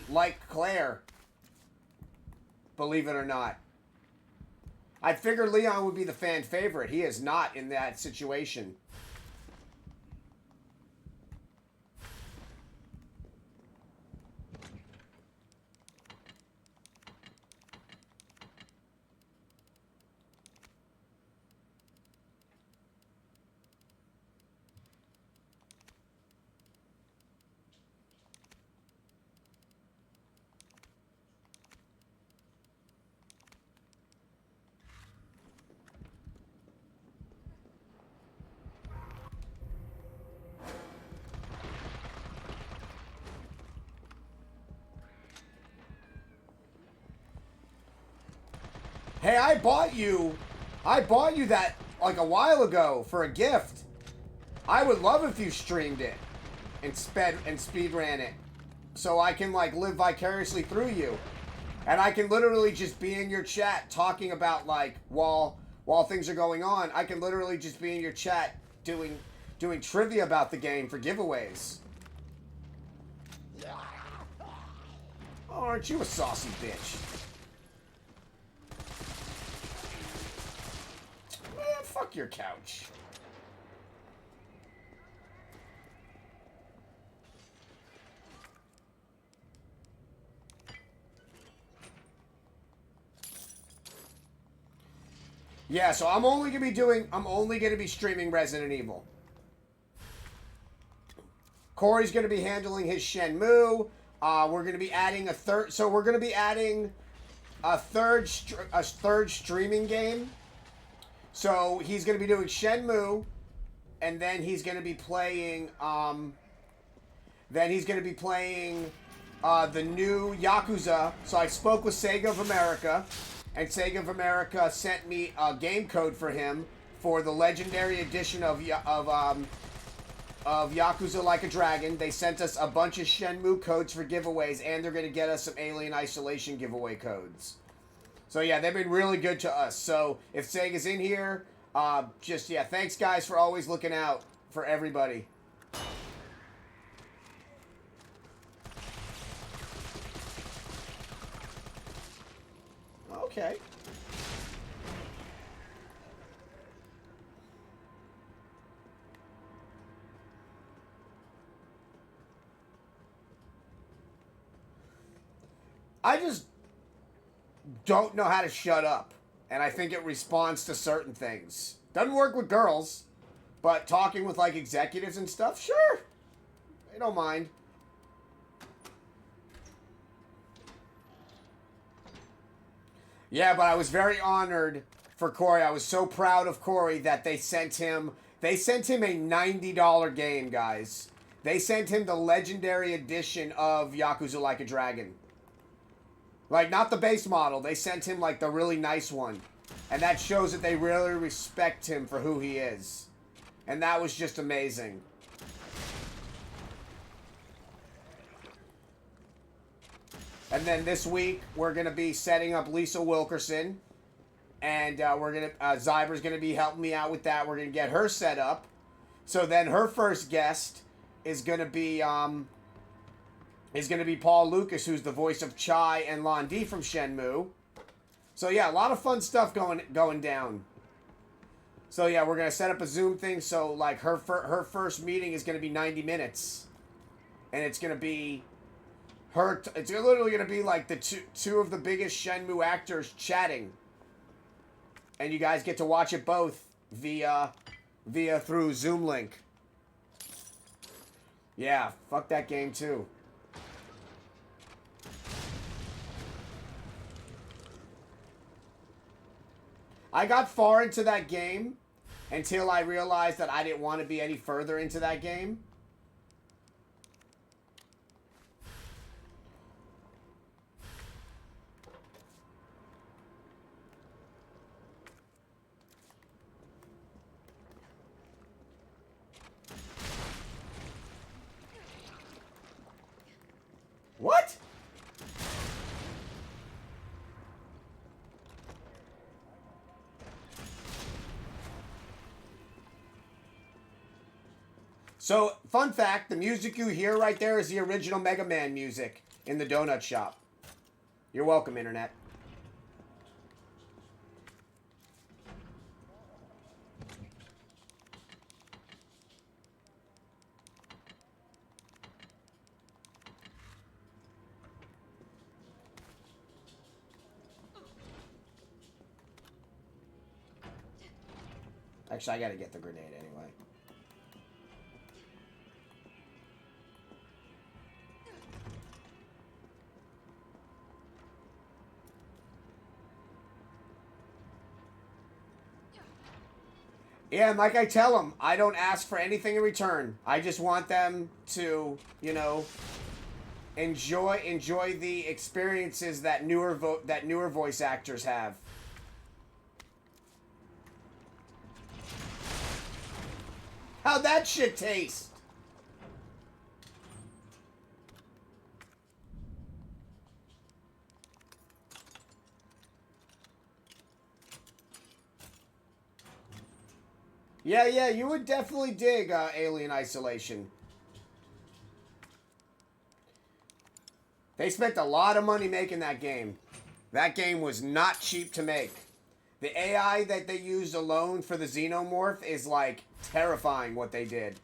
like Claire. Believe it or not. I figured Leon would be the fan favorite. He is not in that situation. Hey, I bought you that like a while ago for a gift. I would love if you streamed it and speed ran it, so I can like live vicariously through you, and I can literally just be in your chat talking about like while things are going on. I can literally just be in your chat doing trivia about the game for giveaways. Oh, aren't you a saucy bitch? Man, fuck your couch. Yeah, so I'm only gonna be streaming Resident Evil. Corey's gonna be handling his Shenmue. We're gonna be adding a third streaming game. So he's gonna be doing Shenmue, and then he's gonna be playing the new Yakuza. So I spoke with Sega of America, and Sega of America sent me a game code for him for the legendary edition of Yakuza Like a Dragon. They sent us a bunch of Shenmue codes for giveaways, and they're gonna get us some Alien Isolation giveaway codes. So yeah, they've been really good to us. So if Sega's in here, thanks guys for always looking out for everybody. Okay. I just don't know how to shut up, and I think it responds to certain things. Doesn't work with girls, but talking with like executives and stuff, sure. They don't mind. Yeah, but I was very honored for Corey. I was so proud of Corey that they sent him a $90 game, guys. They sent him the legendary edition of Yakuza Like a Dragon. Like, not the base model. They sent him, like, the really nice one. And that shows that they really respect him for who he is. And that was just amazing. And then this week, we're going to be setting up Lisa Wilkerson. And Zyber's going to be helping me out with that. We're going to get her set up. So then her first guest is going to be Paul Lucas, who's the voice of Chai and Lan Di from Shenmue. So yeah, a lot of fun stuff going down. So yeah, we're gonna set up a Zoom thing. So like her first meeting is gonna be 90 minutes, and it's gonna be her. It's literally gonna be like the two of the biggest Shenmue actors chatting, and you guys get to watch it both via through Zoom link. Yeah, fuck that game too. I got far into that game until I realized that I didn't want to be any further into that game. What? So, fun fact, the music you hear right there is the original Mega Man music in the donut shop. You're welcome, Internet. Actually, I gotta get the grenade anyway. Yeah, and like I tell them, I don't ask for anything in return. I just want them to, you know, enjoy the experiences that newer voice actors have. How'd that shit taste? Yeah, you would definitely dig Alien Isolation. They spent a lot of money making that game. That game was not cheap to make. The AI that they used alone for the Xenomorph is like terrifying what they did.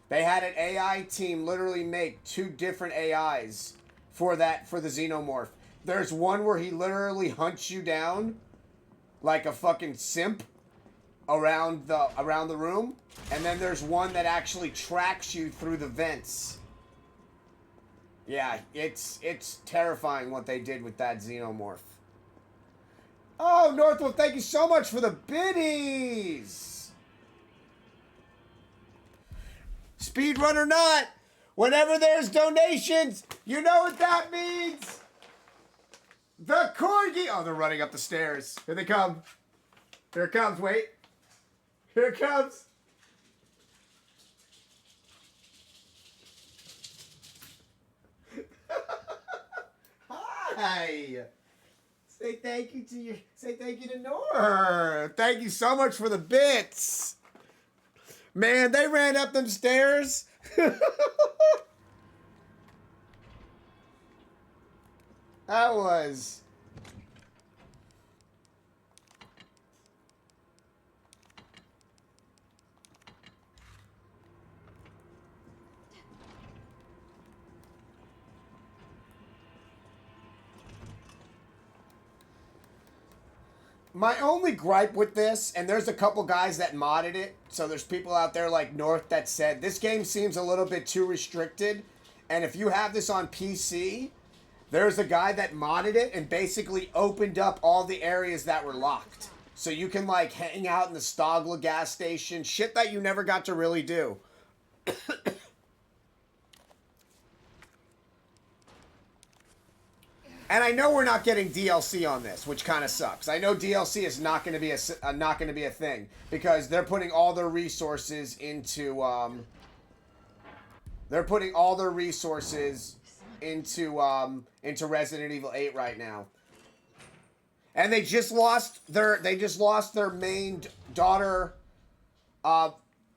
They had an AI team literally make 2 different AIs for the Xenomorph. There's one where he literally hunts you down like a fucking simp around the room, and then there's one that actually tracks you through the vents. Yeah, it's terrifying what they did with that Xenomorph. Oh, Northwolf, thank you so much for the biddies. Speedrun or not, whenever there's donations, you know what that means. The Corgi. Oh, they're running up the stairs. Here they come. Here it comes. Wait. Here it comes. Hi. Say thank you to Nor. Thank you so much for the bits. Man, they ran up them stairs. That was... My only gripe with this, and there's a couple guys that modded it, so there's people out there like North that said, this game seems a little bit too restricted, and if you have this on PC, there's a guy that modded it and basically opened up all the areas that were locked. So you can like hang out in the Stogla gas station, shit that you never got to really do. And I know we're not getting DLC on this, which kind of sucks. I know DLC is not going to be a thing because they're putting all their resources into into Resident Evil 8 right now. And they just lost their main daughter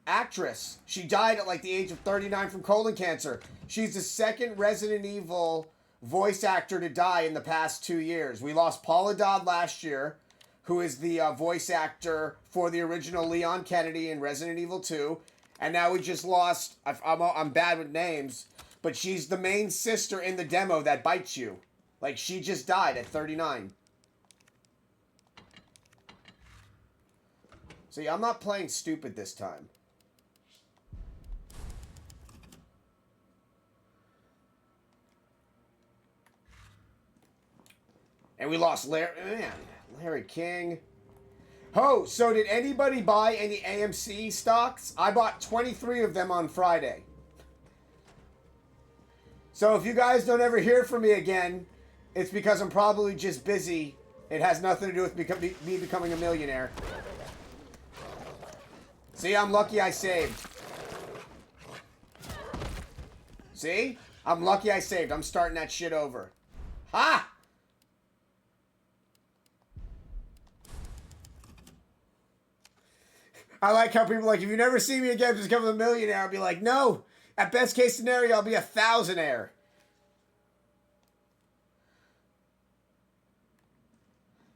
actress. She died at like the age of 39 from colon cancer. She's the second Resident Evil voice actor to die in the past 2 years. We lost Paula Dodd last year, who is the voice actor for the original Leon Kennedy in Resident Evil 2. And now we just lost, I'm bad with names, but she's the main sister in the demo that bites you. Like, she just died at 39. See, I'm not playing stupid this time. And we lost Larry King. Oh, so did anybody buy any AMC stocks? I bought 23 of them on Friday. So if you guys don't ever hear from me again, it's because I'm probably just busy. It has nothing to do with me becoming a millionaire. See, I'm lucky I saved. See? I'm lucky I saved. I'm starting that shit over. Ha! I like how people are like, if you never see me again, just become a millionaire. I'll be like, no. At best case scenario, I'll be a thousandaire.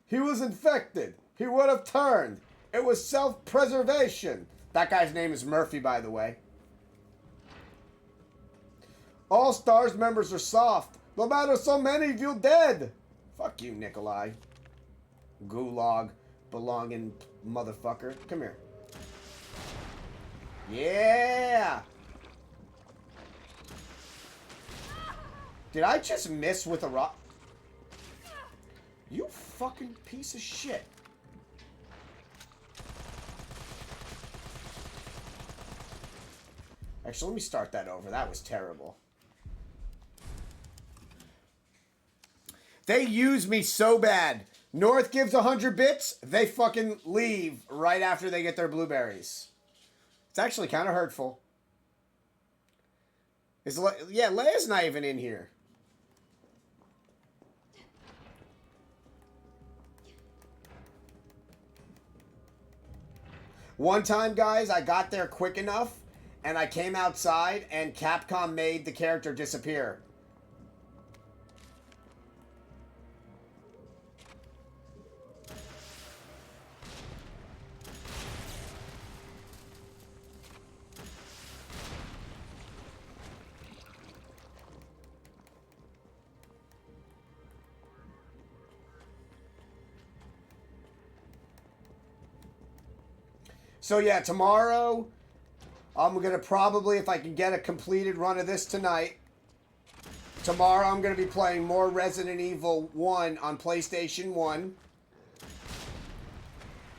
He was infected. He would have turned. It was self-preservation. That guy's name is Murphy, by the way. All Stars members are soft. No matter so many of you dead. Fuck you, Nikolai. Gulag belonging motherfucker. Come here. Yeah! Did I just miss with a rock? You fucking piece of shit. Actually, let me start that over. That was terrible. They use me so bad. North gives 100 bits, they fucking leave right after they get their blueberries. It's actually kind of hurtful. Yeah, Leia's not even in here. One time, guys, I got there quick enough, and I came outside, and Capcom made the character disappear. So yeah, tomorrow, I'm going to probably, if I can get a completed run of this tonight, tomorrow I'm going to be playing more Resident Evil 1 on PlayStation 1.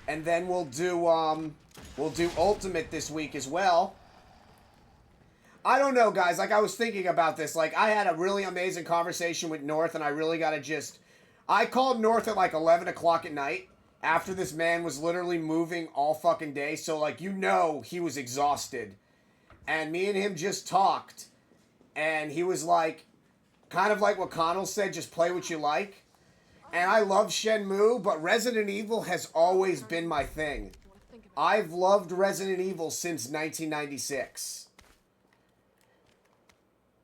And then we'll do Ultimate this week as well. I don't know, guys. Like, I was thinking about this. Like, I had a really amazing conversation with North, and I really got to just... I called North at, like, 11 o'clock at night. After this man was literally moving all fucking day. So, like, you know he was exhausted. And me and him just talked. And he was like, kind of like what Connell said, just play what you like. And I love Shenmue, but Resident Evil has always been my thing. I've loved Resident Evil since 1996.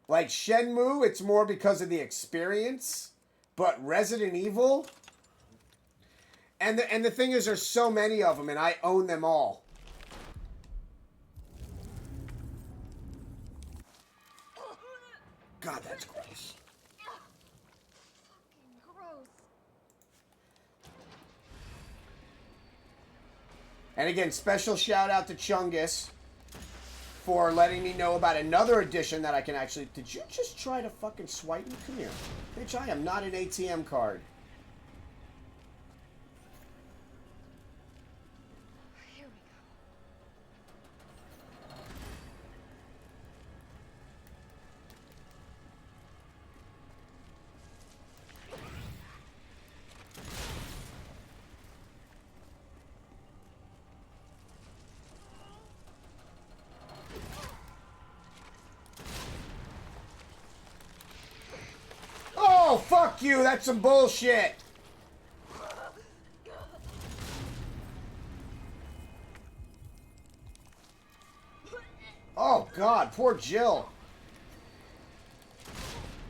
Like, Shenmue, it's more because of the experience. But Resident Evil... And the thing is, there's so many of them, and I own them all. God, that's gross. Gross. And again, special shout out to Chungus for letting me know about another edition that I can actually... Did you just try to fucking swipe me? Come here. Bitch, I am not an ATM card. Oh, fuck you! That's some bullshit! Oh, God, poor Jill.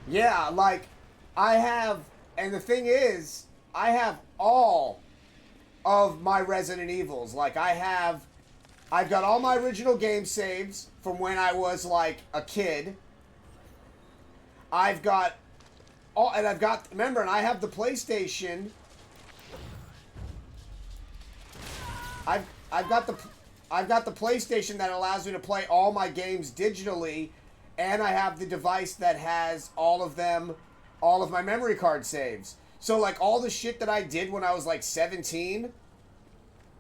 Yeah, like, I have... And the thing is, I have all of my Resident Evils. Like, I've got all my original game saves from when I was, like, a kid. I've got... and I've got, remember, and I have the PlayStation. I've got the PlayStation that allows me to play all my games digitally, and I have the device that has all of my memory card saves. So like all the shit that I did when I was like 17,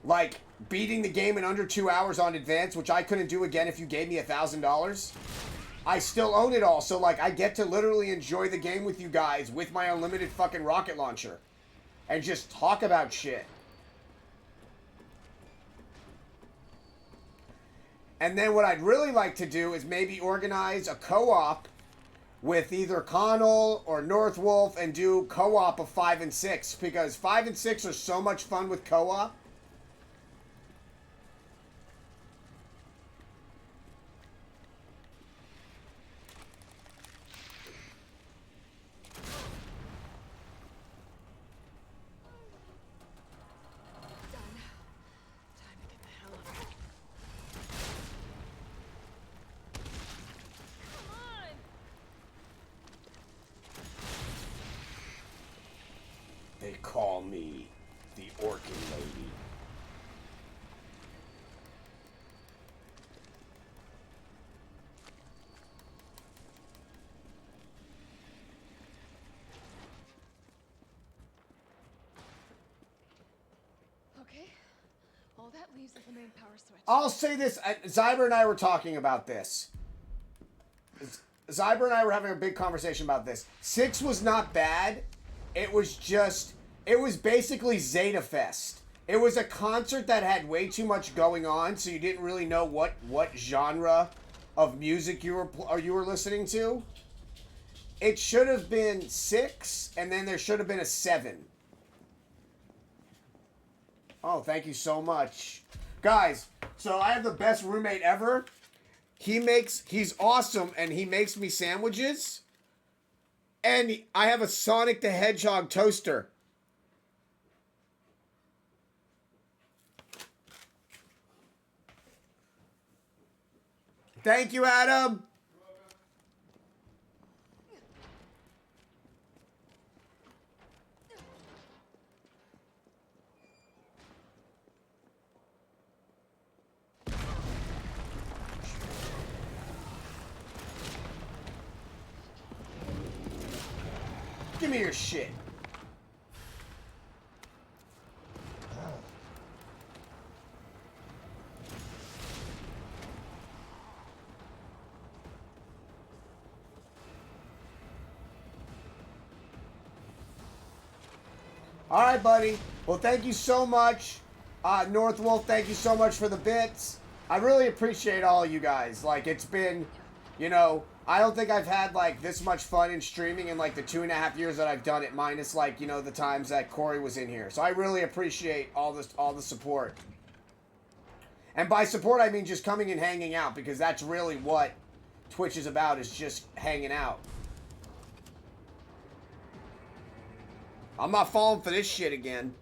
like beating the game in under 2 hours on advance, which I couldn't do again if you gave me $1,000. I still own it all, so like I get to literally enjoy the game with you guys with my unlimited fucking rocket launcher and just talk about shit. And then what I'd really like to do is maybe organize a co-op with either Connell or Northwolf and do co-op of 5 and 6, because 5 and 6 are so much fun with co-op. They call me the Orkin Lady. Okay. All that leaves is the main power switch. I'll say this. Zyber and I were talking about this. Zyber and I were having a big conversation about this. 6 was not bad. It was basically Zeta Fest. It was a concert that had way too much going on, so you didn't really know what genre of music you were listening to. It should have been 6, and then there should have been a 7. Oh, thank you so much. Guys, so I have the best roommate ever. He's awesome, and he makes me sandwiches. And I have a Sonic the Hedgehog toaster. Thank you, Adam. Give me your shit. All right, buddy. Well, thank you so much. Northwolf, thank you so much for the bits. I really appreciate all of you guys. Like, it's been, you know, I don't think I've had, like, this much fun in streaming in, like, the 2.5 years that I've done it, minus, like, you know, the times that Corey was in here. So I really appreciate all the support. And by support, I mean just coming and hanging out, because that's really what Twitch is about, is just hanging out. I'm not falling for this shit again.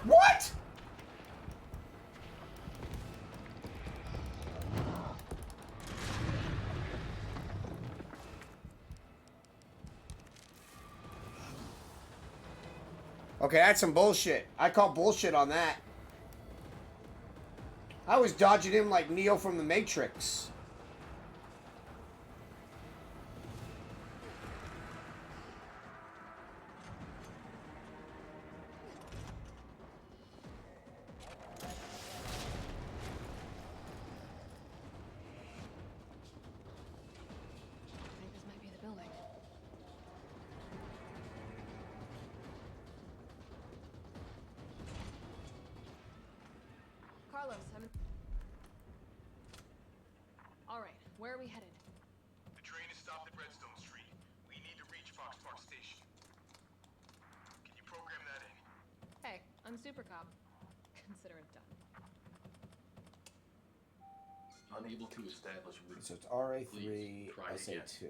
What? Okay, that's some bullshit. I call bullshit on that. I was dodging him like Neo from the Matrix. I think this might be the building. Carlos, all right, where are we headed? The train is stopped at Redstone. young super cop. Consider it done. Unable to establish route. So it's RA3, Please try again. SA2.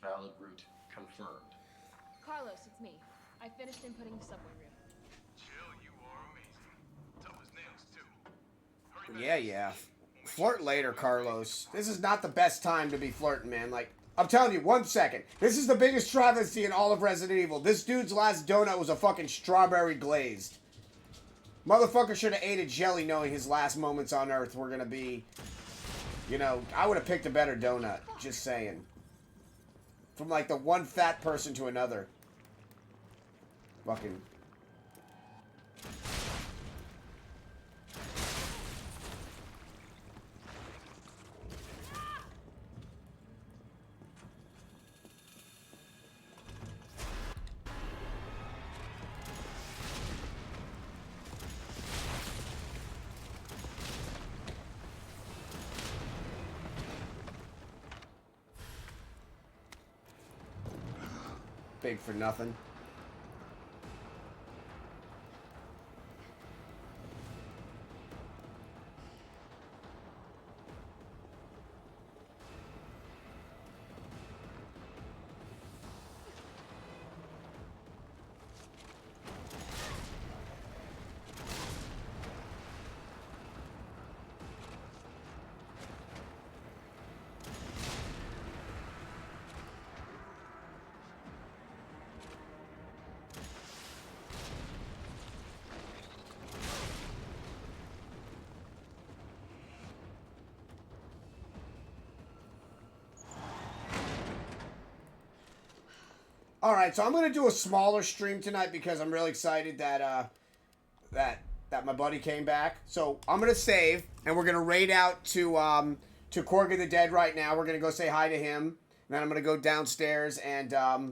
Valid route confirmed. Carlos, it's me. I finished inputting the subway route. Jill, you are amazing. Tough as nails, too. Hurry Yeah, back. yeah. Flirt later, Carlos. This is not the best time to be flirting, man. Like, I'm telling you, 1 second. This is the biggest travesty in all of Resident Evil. This dude's last donut was a fucking strawberry glazed. Motherfucker should have ate a jelly knowing his last moments on Earth were gonna be... You know, I would have picked a better donut. Just saying. From, like, the one fat person to another. Fucking... Big for nothing. All right, so I'm gonna do a smaller stream tonight because I'm really excited that that my buddy came back. So I'm gonna save, and we're gonna raid out to Korg of the Dead right now. We're gonna go say hi to him, and then I'm gonna go downstairs and I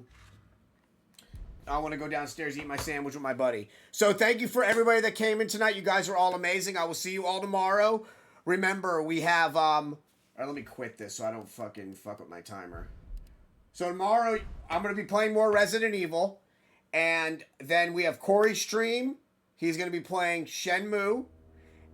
want to go downstairs eat my sandwich with my buddy. So thank you for everybody that came in tonight. You guys are all amazing. I will see you all tomorrow. Remember, we have all right, let me quit this so I don't fucking fuck with my timer. So tomorrow, I'm going to be playing more Resident Evil. And then we have Corey's stream. He's going to be playing Shenmue.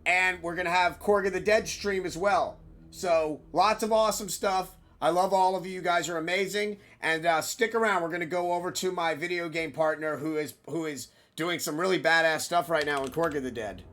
And we're going to have Korg of the Dead stream as well. So, lots of awesome stuff. I love all of you. You guys are amazing. And stick around. We're going to go over to my video game partner who is doing some really badass stuff right now in Korg of the Dead.